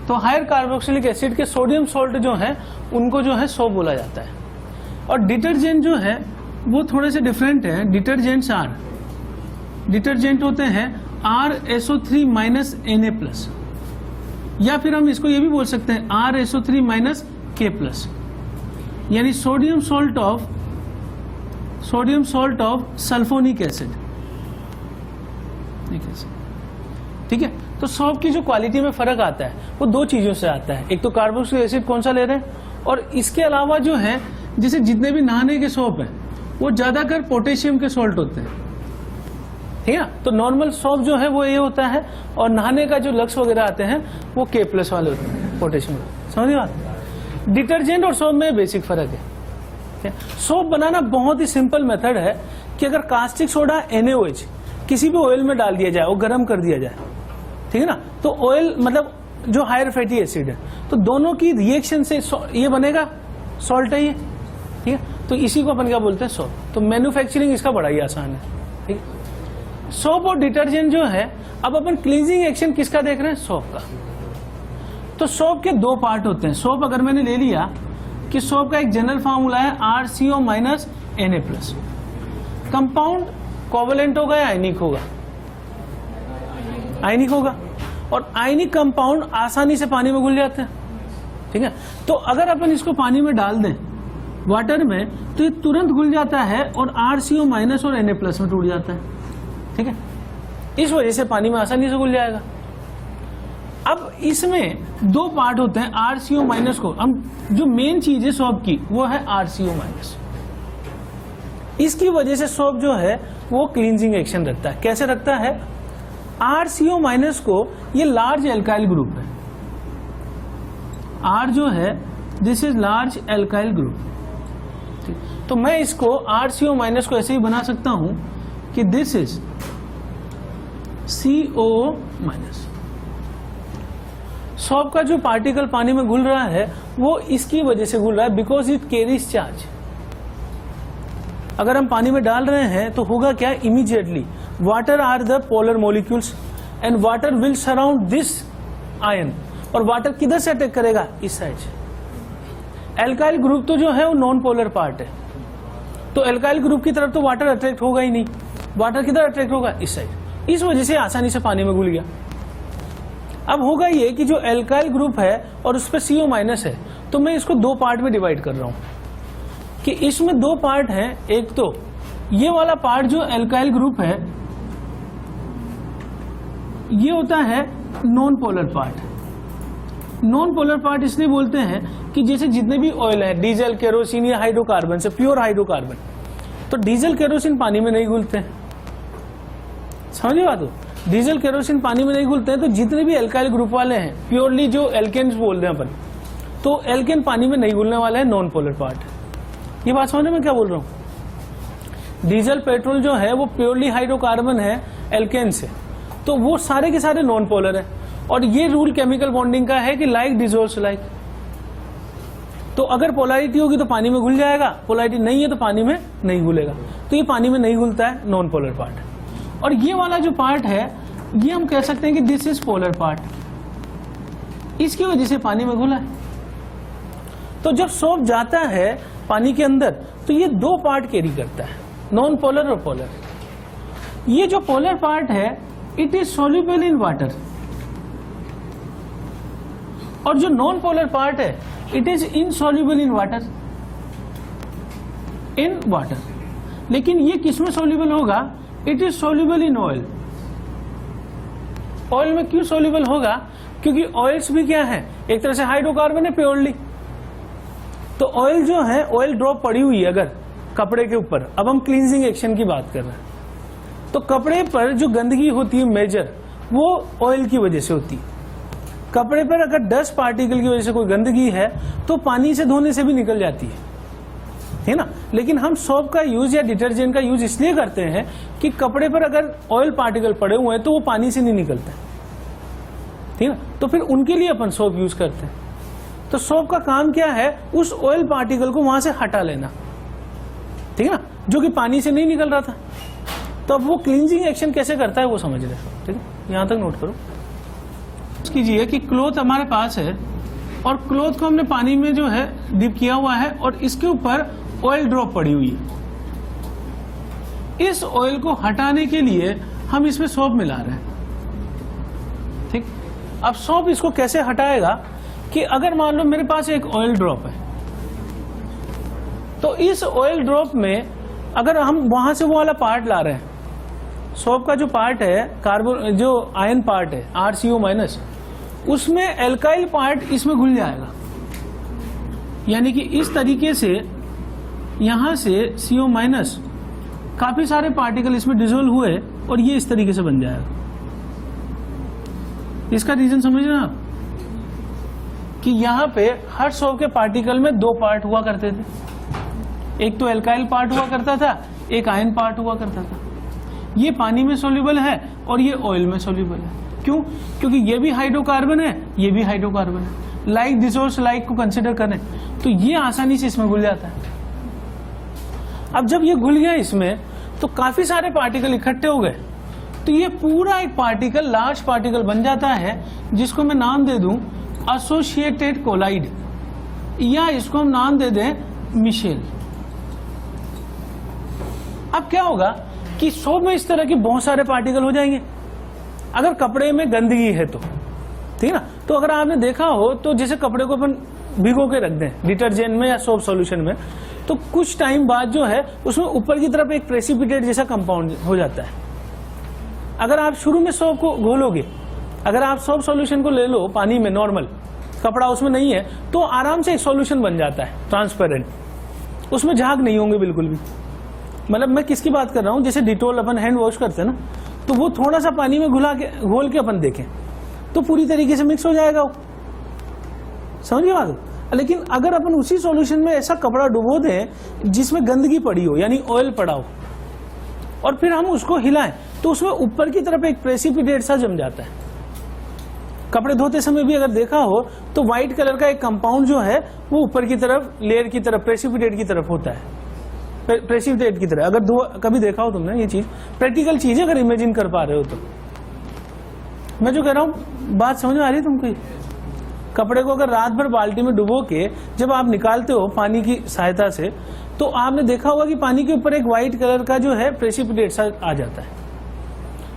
तो हायर कार्बोक्सिलिक एसिड के सोडियम सॉल्ट जो है उनको जो है सोप बोला जाता है। और डिटर्जेंट जो है वो थोड़े से डिफरेंट है। डिटर्जेंट होते हैं RSO3 - Na+, या फिर हम इसको ये भी बोल सकते हैं RSO3 - K+, यानी sodium salt of sulphonic acid. ठीक है। तो सोप की जो क्वालिटी में फर्क आता है वो 2 चीजों से आता है। एक तो कार्बोक्सिलिक एसिड कौन सा ले रहे हैं, और इसके अलावा जो है जैसे जितने भी नहाने के सोप हैं वो ज्यादातर पोटेशियम के सॉल्ट होते हैं। ठीक है ना। तो नॉर्मल सोप जो है वो ये होता है, और नहाने का जो लक्स वगैरह आते हैं वो K+ वाले होते हैं, पोटेशियम। समझ बात। डिटर्जेंट और सोप में बेसिक फर्क है। सोप बनाना बहुत ही सिंपल मेथड है कि अगर कास्टिक सोडा NaOH किसी भी ऑयल में डाल दिया जाए और गर्म कर दिया जाए, ठीक है ना, तो ऑयल मतलब जो हायर फैटी एसिड है, तो दोनों की रिएक्शन से ये बनेगा सॉल्ट है ये, ठीक है। तो इसी को अपन क्या बोलते हैं, सोप। तो मैन्युफैक्चरिंग इसका बड़ा ही आसान है, ठीक है। सोप और डिटर्जेंट जो है, अब अपन क्लींजिंग एक्शन किसका देख रहे हैं, सोप का। तो सोप के दो पार्ट होते हैं। सोप अगर मैंने ले लिया कि सोप का एक जनरल फार्मूला है RCO - Na+। कंपाउंड कोवलेंट होगा या आयनिक होगा, आयनिक होगा, और आयनिक कंपाउंड आसानी से पानी में घुल जाते हैं, ठीक है। तो अगर अपन इसको पानी में डाल दें वाटर में, तो ये तुरंत घुल जाता है और RCO- और Na+ में टूट जाता है, ठीक है। इस वजह से पानी में आसानी से घुल जाएगा। अब इसमें दो पार्ट होते हैं RCO- को, हम जो मेन चीज है सोप की वो है RCO-। इसकी वजह से सोप जो है वो क्लींजिंग एक्शन रखता है। कैसे रखता है, RCO- को ये लार्ज एल्काइल ग्रुप है, R जो है this is large alkyl group. तो मैं इसको RCO- को ऐसे ही बना सकता हूं कि दिस इज CO-। सोप का जो पार्टिकल पानी में घुल रहा है वो इसकी वजह से घुल रहा है, बिकॉज इट कैरीज चार्ज। अगर हम पानी में डाल रहे हैं तो होगा क्या, immediately water are the polar molecules and water will surround this ion. और वाटर किधर से अटैक करेगा, इस साइड से। एल्काइल ग्रुप तो जो है वो नॉन पोलर पार्ट है, तो एल्काइल ग्रुप की तरफ तो वाटर अट्रैक्ट होगा ही नहीं, वाटर किधर अट्रैक्ट होगा, इस साइड। इस वजह से आसानी से पानी में घुल गया। अब होगा ये कि जो एल्काइल ग्रुप है और उस पर CO- है, तो मैं इसको दो पार्ट में डिवाइड कर रहा हूं कि इसमें दो पार्ट हैं। एक तो ये वाला पार्ट जो एल्काइल ग्रुप है ये होता है non polar part. Non polar part इसलिए बोलते हैं कि जैसे जितने भी ऑयल है, डीजल, केरोसिन या हाइड्रोकार्बन से, प्योर हाइड्रोकार्बन, तो डीजल केरोसिन पानी में नहीं घुलते हैं, समझिए बात हो। डीजल केरोसिन पानी में नहीं घुलते हैं, तो जितने भी एल्काइल ग्रुप वाले हैं, प्योरली जो एल्केन्स बोल रहे हैं अपन, तो एल्केन पानी में नहीं घुलने वाला है, नॉन पोलर पार्ट। ये बात समझने में क्या बोल रहा हूं। डीजल पेट्रोल जो है वो प्योरली हाइड्रोकार्बन है, एल्केन से, तो वो सारे के सारे नॉन पोलर है। और ये रूल केमिकल बॉन्डिंग का है कि लाइक डिसॉल्व्स लाइक। तो अगर पोलैरिटी होगी तो पानी में घुल जाएगा, पोलैरिटी नहीं है तो पानी में नहीं घुलेगा। तो ये पानी में नहीं घुलता है, नॉन पोलर पार्ट। और ये वाला जो पार्ट है ये हम कह सकते हैं कि दिस इज पोलर पार्ट, इसकी वजह से पानी में घुला है। तो जब सोप जाता है पानी के अंदर तो ये दो पार्ट कैरी करता है, नॉन पोलर और पोलर। ये जो पोलर पार्ट है it is soluble in water, और जो नॉन पोलर पार्ट है it is insoluble in water, in water. लेकिन ये किसमें सॉल्युबल होगा, it is soluble in oil. Oil में क्यों सॉल्युबल होगा, क्योंकि ऑयल्स भी क्या है, एक तरह से हाइड्रोकार्बन है प्योरली। तो ऑयल जो है, ऑयल ड्रॉप पड़ी हुई है अगर कपड़े के ऊपर, अब हम क्लींजिंग एक्शन की बात कर रहे हैं, तो कपड़े पर जो गंदगी होती है मेजर, वो ऑयल की वजह से होती है। कपड़े पर अगर डस्ट पार्टिकल की वजह से कोई गंदगी है तो पानी से धोने से भी निकल जाती है ना। लेकिन हम सोप का यूज या डिटर्जेंट का यूज इसलिए करते हैं कि कपड़े पर अगर ऑयल पार्टिकल पड़े हुए हैं तो वो पानी से नहीं निकलते, ठीक है। तो फिर उनके लिए अपन सोप यूज करते हैं। तो सोप का काम क्या है, उस ऑयल पार्टिकल को वहां से हटा लेना, ठीक है ना, जो कि पानी से नहीं निकल रहा था। तो अब वो क्लींजिंग एक्शन कैसे करता है वो समझ रहे हैं, ठीक है। यहां तक नोट करो। कीजिए कि क्लॉथ हमारे पास है और क्लॉथ को हमने पानी में जो है डिप किया हुआ है और इसके ऊपर ऑयल ड्रॉप पड़ी हुई है। इस ऑयल को हटाने के लिए हम इसमें सोप मिला रहे हैं, ठीक। अब सोप इसको कैसे हटाएगा कि अगर मान लो मेरे पास एक ऑयल ड्रॉप है, तो इस ऑयल ड्रॉप में अगर हम वहां से वो वाला पार्ट ला रहे हैं, सोप का जो पार्ट है, कार्बन जो आयन पार्ट है RCO-, उसमें एल्काइल पार्ट इसमें घुल जाएगा। यानी कि इस तरीके से यहां से CO- काफी सारे पार्टिकल इसमें डिसोल्व हुए और ये इस तरीके से बन जाएगा। इसका रीजन समझ रहे हैं आप कि यहां पे हर 100 के पार्टिकल में 2 पार्ट हुआ करते थे, एक तो एल्काइल पार्ट हुआ करता था, एक आयन पार्ट हुआ करता था। ये पानी में सोल्यूबल है और ये ऑयल में सोल्यूबल है। क्यों? क्योंकि ये भी हाइड्रोकार्बन है, ये भी हाइड्रोकार्बन है। लाइक डिसोर्स लाइक को कंसिडर करें तो ये आसानी से इसमें घुल जाता है। अब जब ये घुल गया इसमें तो काफी सारे पार्टिकल इकट्ठे हो गए, तो ये पूरा एक पार्टिकल, लार्ज पार्टिकल बन जाता है, जिसको मैं नाम दे दूं एसोसिएटेड कोलाइड, या इसको हम नाम दे दें मिशेल। अब क्या होगा कि सोप में इस तरह के बहुत सारे पार्टिकल हो जाएंगे अगर कपड़े में गंदगी है तो, ठीक है ना। तो अगर आपने देखा हो तो जैसे कपड़े को अपन भिगो के रख दें डिटर्जेंट में या सोप सॉल्यूशन में, तो कुछ टाइम बाद जो है उसमें ऊपर की तरफ एक प्रेसिपिटेट जैसा कंपाउंड हो जाता है। अगर आप शुरू में सोप को घोलोगे, अगर आप सोप सॉल्यूशन को ले लो पानी में, नॉर्मल कपड़ा उसमें नहीं है, तो आराम से एक सॉल्यूशन बन जाता है ट्रांसपेरेंट, उसमें झाग नहीं होंगे बिल्कुल भी। मतलब मैं किसकी बात कर रहा हूं, जैसे डिटोल अपन हैंड वॉश करते हैं ना, तो वो थोड़ा सा पानी में घोल के अपन देखें तो पूरी तरीके से मिक्स हो जाएगा वो, समझिए बात। लेकिन अगर अपन उसी सॉल्यूशन में ऐसा कपड़ा डुबो दें जिसमें गंदगी पड़ी हो, यानी ऑयल पड़ा हो, और फिर हम उसको हिलाएं, तो उसमें ऊपर की तरफ एक प्रेसिपिटेट सा जम जाता है। कपड़े धोते समय भी अगर देखा हो तो व्हाइट कलर का एक कंपाउंड जो है वो ऊपर की तरफ, लेयर की तरफ, प्रेसिपिटेट की तरफ होता है, प्रेसिपिटेट की तरह। अगर कभी देखा हो तुमने ये चीज, प्रैक्टिकल चीज है, अगर इमेजिन कर पा रहे हो तो। मैं जो कह रहा हूं बात समझ में आ रही है तुमको? कपड़े को अगर रात भर बाल्टी में डुबो के जब आप निकालते हो पानी की सहायता से, तो आपने देखा होगा कि पानी के ऊपर एक व्हाइट कलर का जो है प्रेसिपिटेट सा आ जाता है।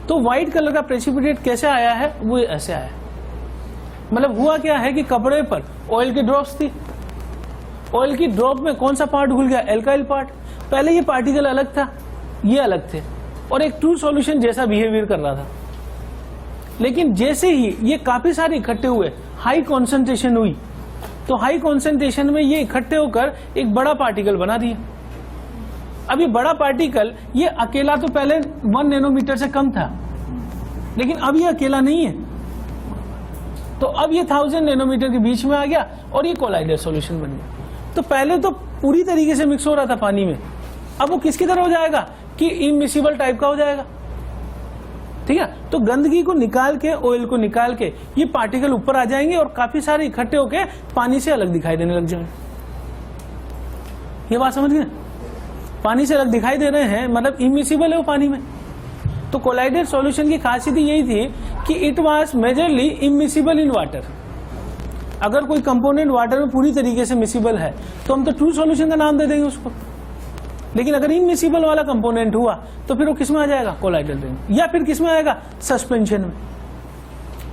तो व्हाइट कलर का प्रेसिपिटेट कैसे आया है? वो ऐसे आया, मतलब हुआ क्या है कि कपड़े पर ऑयल की ड्रॉप्स थी, ऑयल की ड्रॉप में कौन सा पार्ट घुल गया? Alkyl part. पहले ये पार्टिकल अलग था, ये अलग थे, और एक ट्रू सॉल्यूशन जैसा बिहेवियर कर रहा था। लेकिन जैसे ही ये काफी सारे इकट्ठे हुए, हाई कॉन्सेंट्रेशन हुई, तो हाई कॉन्सेंट्रेशन में ये इकट्ठे होकर एक बड़ा पार्टिकल बना दिया। अब ये बड़ा पार्टिकल, ये अकेला तो पहले 1 नैनोमीटर से कम था, लेकिन अब ये अकेला नहीं है, तो अब ये 1000 नैनोमीटर के बीच में आ गया और ये कोलाइडल सॉल्यूशन बन गया। तो पहले तो पूरी तरीके से मिक्स हो रहा था पानी में, अब वो किसकी तरह हो जाएगा कि इमिसिबल टाइप का हो जाएगा, ठीक है। तो गंदगी को निकाल के, ऑयल को निकाल के, ये पार्टिकल ऊपर आ जाएंगे और काफी सारे इकट्ठे होके पानी से अलग दिखाई देने लग जाएंगे। ये बात समझ गए? पानी से अलग दिखाई दे रहे हैं, मतलब इमिसिबल है वो पानी में। तो कोलाइडल सॉल्यूशन की खासियत यही थी कि it was majorly immiscible in water. अगर कोई कंपोनेंट वाटर में पूरी तरीके से मिसिबल है तो हम तो ट्रू सॉल्यूशन का नाम दे देंगे उसको, लेकिन अगर इनमिसिबल वाला कंपोनेंट हुआ तो फिर वो किस में आ जाएगा? Colloidal ring. या फिर किस में आएगा? सस्पेंशन में।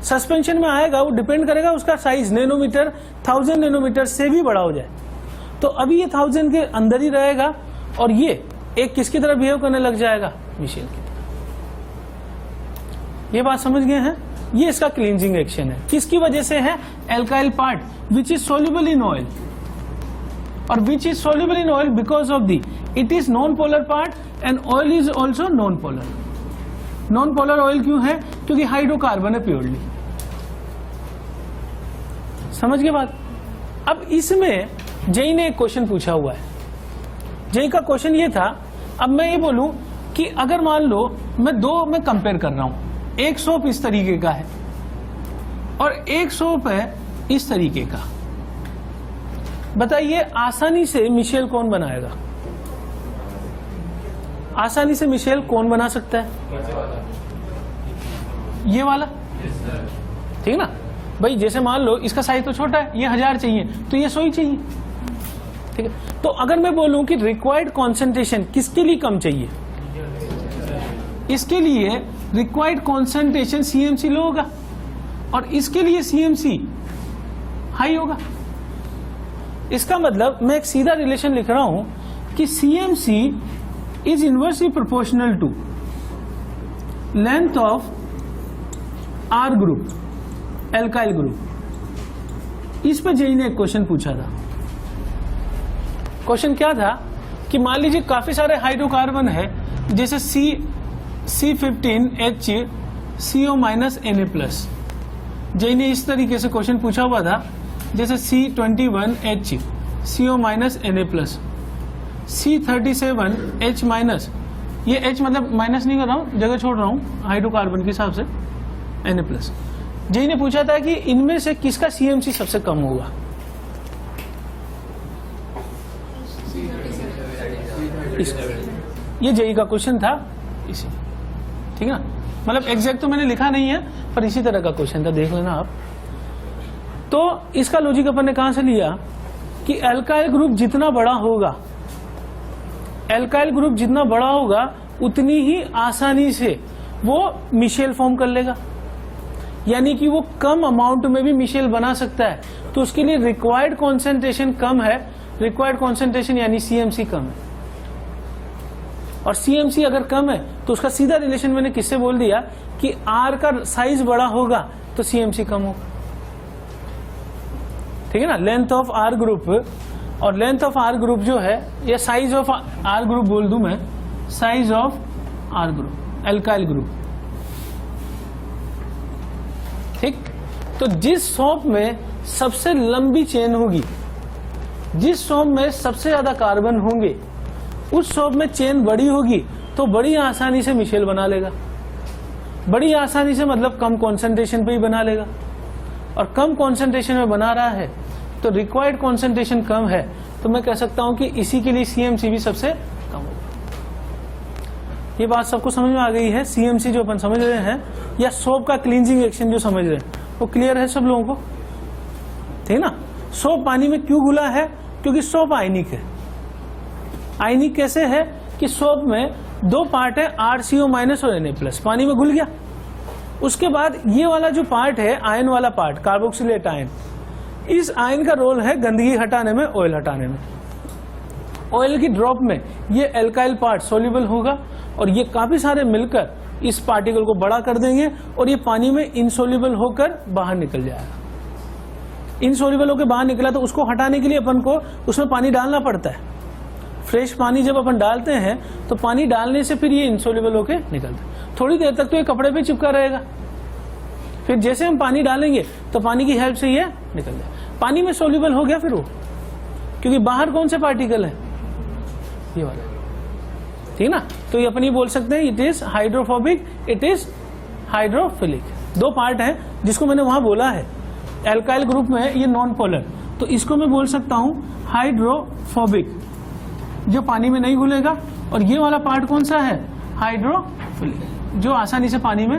सस्पेंशन में आएगा, वो डिपेंड करेगा उसका साइज, नैनोमीटर, 1000 नैनोमीटर से भी बड़ा हो जाए। तो अभी ये 1000 के अंदर ही रहेगा और ये एक किसकी तरह बिहेव करने लग जाएगा? मिशेल की तरह। ये बात समझ गए हैं? ये इसका क्लींजिंग एक्शन है। किसकी वजह से है? Alkyl part which is soluble in oil, और which is soluble in oil because of the it is non polar part and oil is also non polar. Non polar oil क्यों है? क्योंकि hydrocarbon है प्योरली। समझ गए बात? अब इसमें जेई ने एक क्वेश्चन पूछा हुआ है। जेई का क्वेश्चन ये था, अब मैं ये बोलूं कि अगर मान लो मैं दो में कंपेयर कर रहा हूं, एक सोप इस तरीके का है और एक सोप है इस तरीके का, बताइए आसानी से मिशेल कौन बनाएगा? आसानी से मिशेल कौन बना सकता है? ये वाला, ठीक ना भाई। जैसे मान लो इसका साइज तो छोटा है, ये 1000 चाहिए तो ये 100 ही चाहिए, ठीक है। तो अगर मैं बोलूं कि रिक्वायर्ड कॉन्सेंट्रेशन किसके लिए कम चाहिए, इसके लिए रिक्वायर्ड कॉन्सेंट्रेशन CMC लो होगा और इसके लिए CMC हाई होगा। इसका मतलब मैं एक सीधा रिलेशन लिख रहा हूं कि CMC is inversely proportional to length of R group, alkyl group. इस पे जेई ने एक क्वेश्चन पूछा था। क्वेश्चन क्या था कि मान लीजिए काफी सारे हाइड्रोकार्बन है, जैसे C15HCO माइनस Na+। जय ने इस तरीके से क्वेश्चन पूछा हुआ था, जैसे C21HCO minus Na+, C37H minus, ये H मतलब माइनस नहीं कर रहा हूँ, जगह छोड़ रहा हूँ हाइड्रोकार्बन के हिसाब से, Na+। जय ने पूछा था कि इनमें से किसका CMC सबसे कम होगा। ये जेई का क्वेश्चन था इसी, ठीक है ना। मतलब एग्जैक्ट तो मैंने लिखा नहीं है, पर इसी तरह का क्वेश्चन था, देख लेना आप। तो इसका लॉजिक अपन ने कहां से लिया कि एल्काइल ग्रुप जितना बड़ा होगा, एल्काइल ग्रुप जितना बड़ा होगा उतनी ही आसानी से वो मिशेल फॉर्म कर लेगा, यानी कि वो कम अमाउंट में भी मिशेल बना सकता है। तो उसके लिए रिक्वायर्ड कॉन्सेंट्रेशन कम है, रिक्वायर्ड कॉन्सेंट्रेशन यानी CMC कम है। और CMC अगर कम है तो उसका सीधा रिलेशन मैंने किससे बोल दिया कि R का साइज बड़ा होगा तो CMC कम होगा, ठीक है ना। लेंथ ऑफ R ग्रुप, और लेंथ ऑफ R ग्रुप जो है, या साइज ऑफ R ग्रुप बोल दूं मैं, size of R group, alkyl group, ठीक। तो जिस सॉप में सबसे लंबी चेन होगी, जिस सॉप में सबसे ज्यादा कार्बन होंगे, उस सॉप में चेन बड़ी होगी तो बड़ी आसानी से मिशेल बना लेगा। बड़ी आसानी से मतलब कम कॉन्सेंट्रेशन पे ही बना लेगा, और कम कॉन्सेंट्रेशन में बना रहा है तो रिक्वायर्ड कॉन्सेंट्रेशन कम है, तो मैं कह सकता हूं कि इसी के लिए CMC भी सबसे कम होगा। ये बात सबको समझ में आ गई है। CMC जो अपन समझ रहे हैं, या सोप का क्लींजिंग एक्शन जो समझ रहे हैं, वो क्लियर है सब लोगों को, ठीक है ना। सोप पानी में क्यों घुला है? क्योंकि सोप आयनिक है। आयनिक कैसे है कि सोप में दो पार्ट है, RCO माइनस और Na+, पानी में घुल गया। उसके बाद ये वाला जो पार्ट है, आयन वाला पार्ट, कार्बोक्सिलेट आयन, इस आयन का रोल है गंदगी हटाने में, ऑयल हटाने में। ऑयल की ड्रॉप में ये एल्काइल पार्ट सोल्यूबल होगा, और ये काफी सारे मिलकर इस पार्टिकल को बड़ा कर देंगे, और ये पानी में इनसोल्यूबल होकर बाहर निकल जाएगा। इनसोल्यूबल होकर बाहर निकला तो उसको हटाने के लिए अपन को उसमें पानी डालना पड़ता है। फ्रेश पानी जब अपन डालते हैं तो पानी डालने से फिर ये इनसोल्यूबल होकर निकलता है। थोड़ी देर तक तो ये कपड़े पे चिपका रहेगा, फिर जैसे हम पानी डालेंगे तो पानी की हेल्प से ये निकल जाए, पानी में सोल्यूबल हो गया फिर वो, क्योंकि बाहर कौन से पार्टिकल है, ये वाला, ठीक ना। तो ये अपन ये बोल सकते हैं it is hydrophobic, it is hydrophilic. दो पार्ट है जिसको मैंने वहां बोला है, एल्काइल ग्रुप में ये नॉन पोलर, तो इसको मैं बोल सकता हूं हाइड्रोफोबिक, जो पानी में नहीं घुलेगा, और ये वाला पार्ट कौन सा है, हाइड्रोफिलिक, जो आसानी से पानी में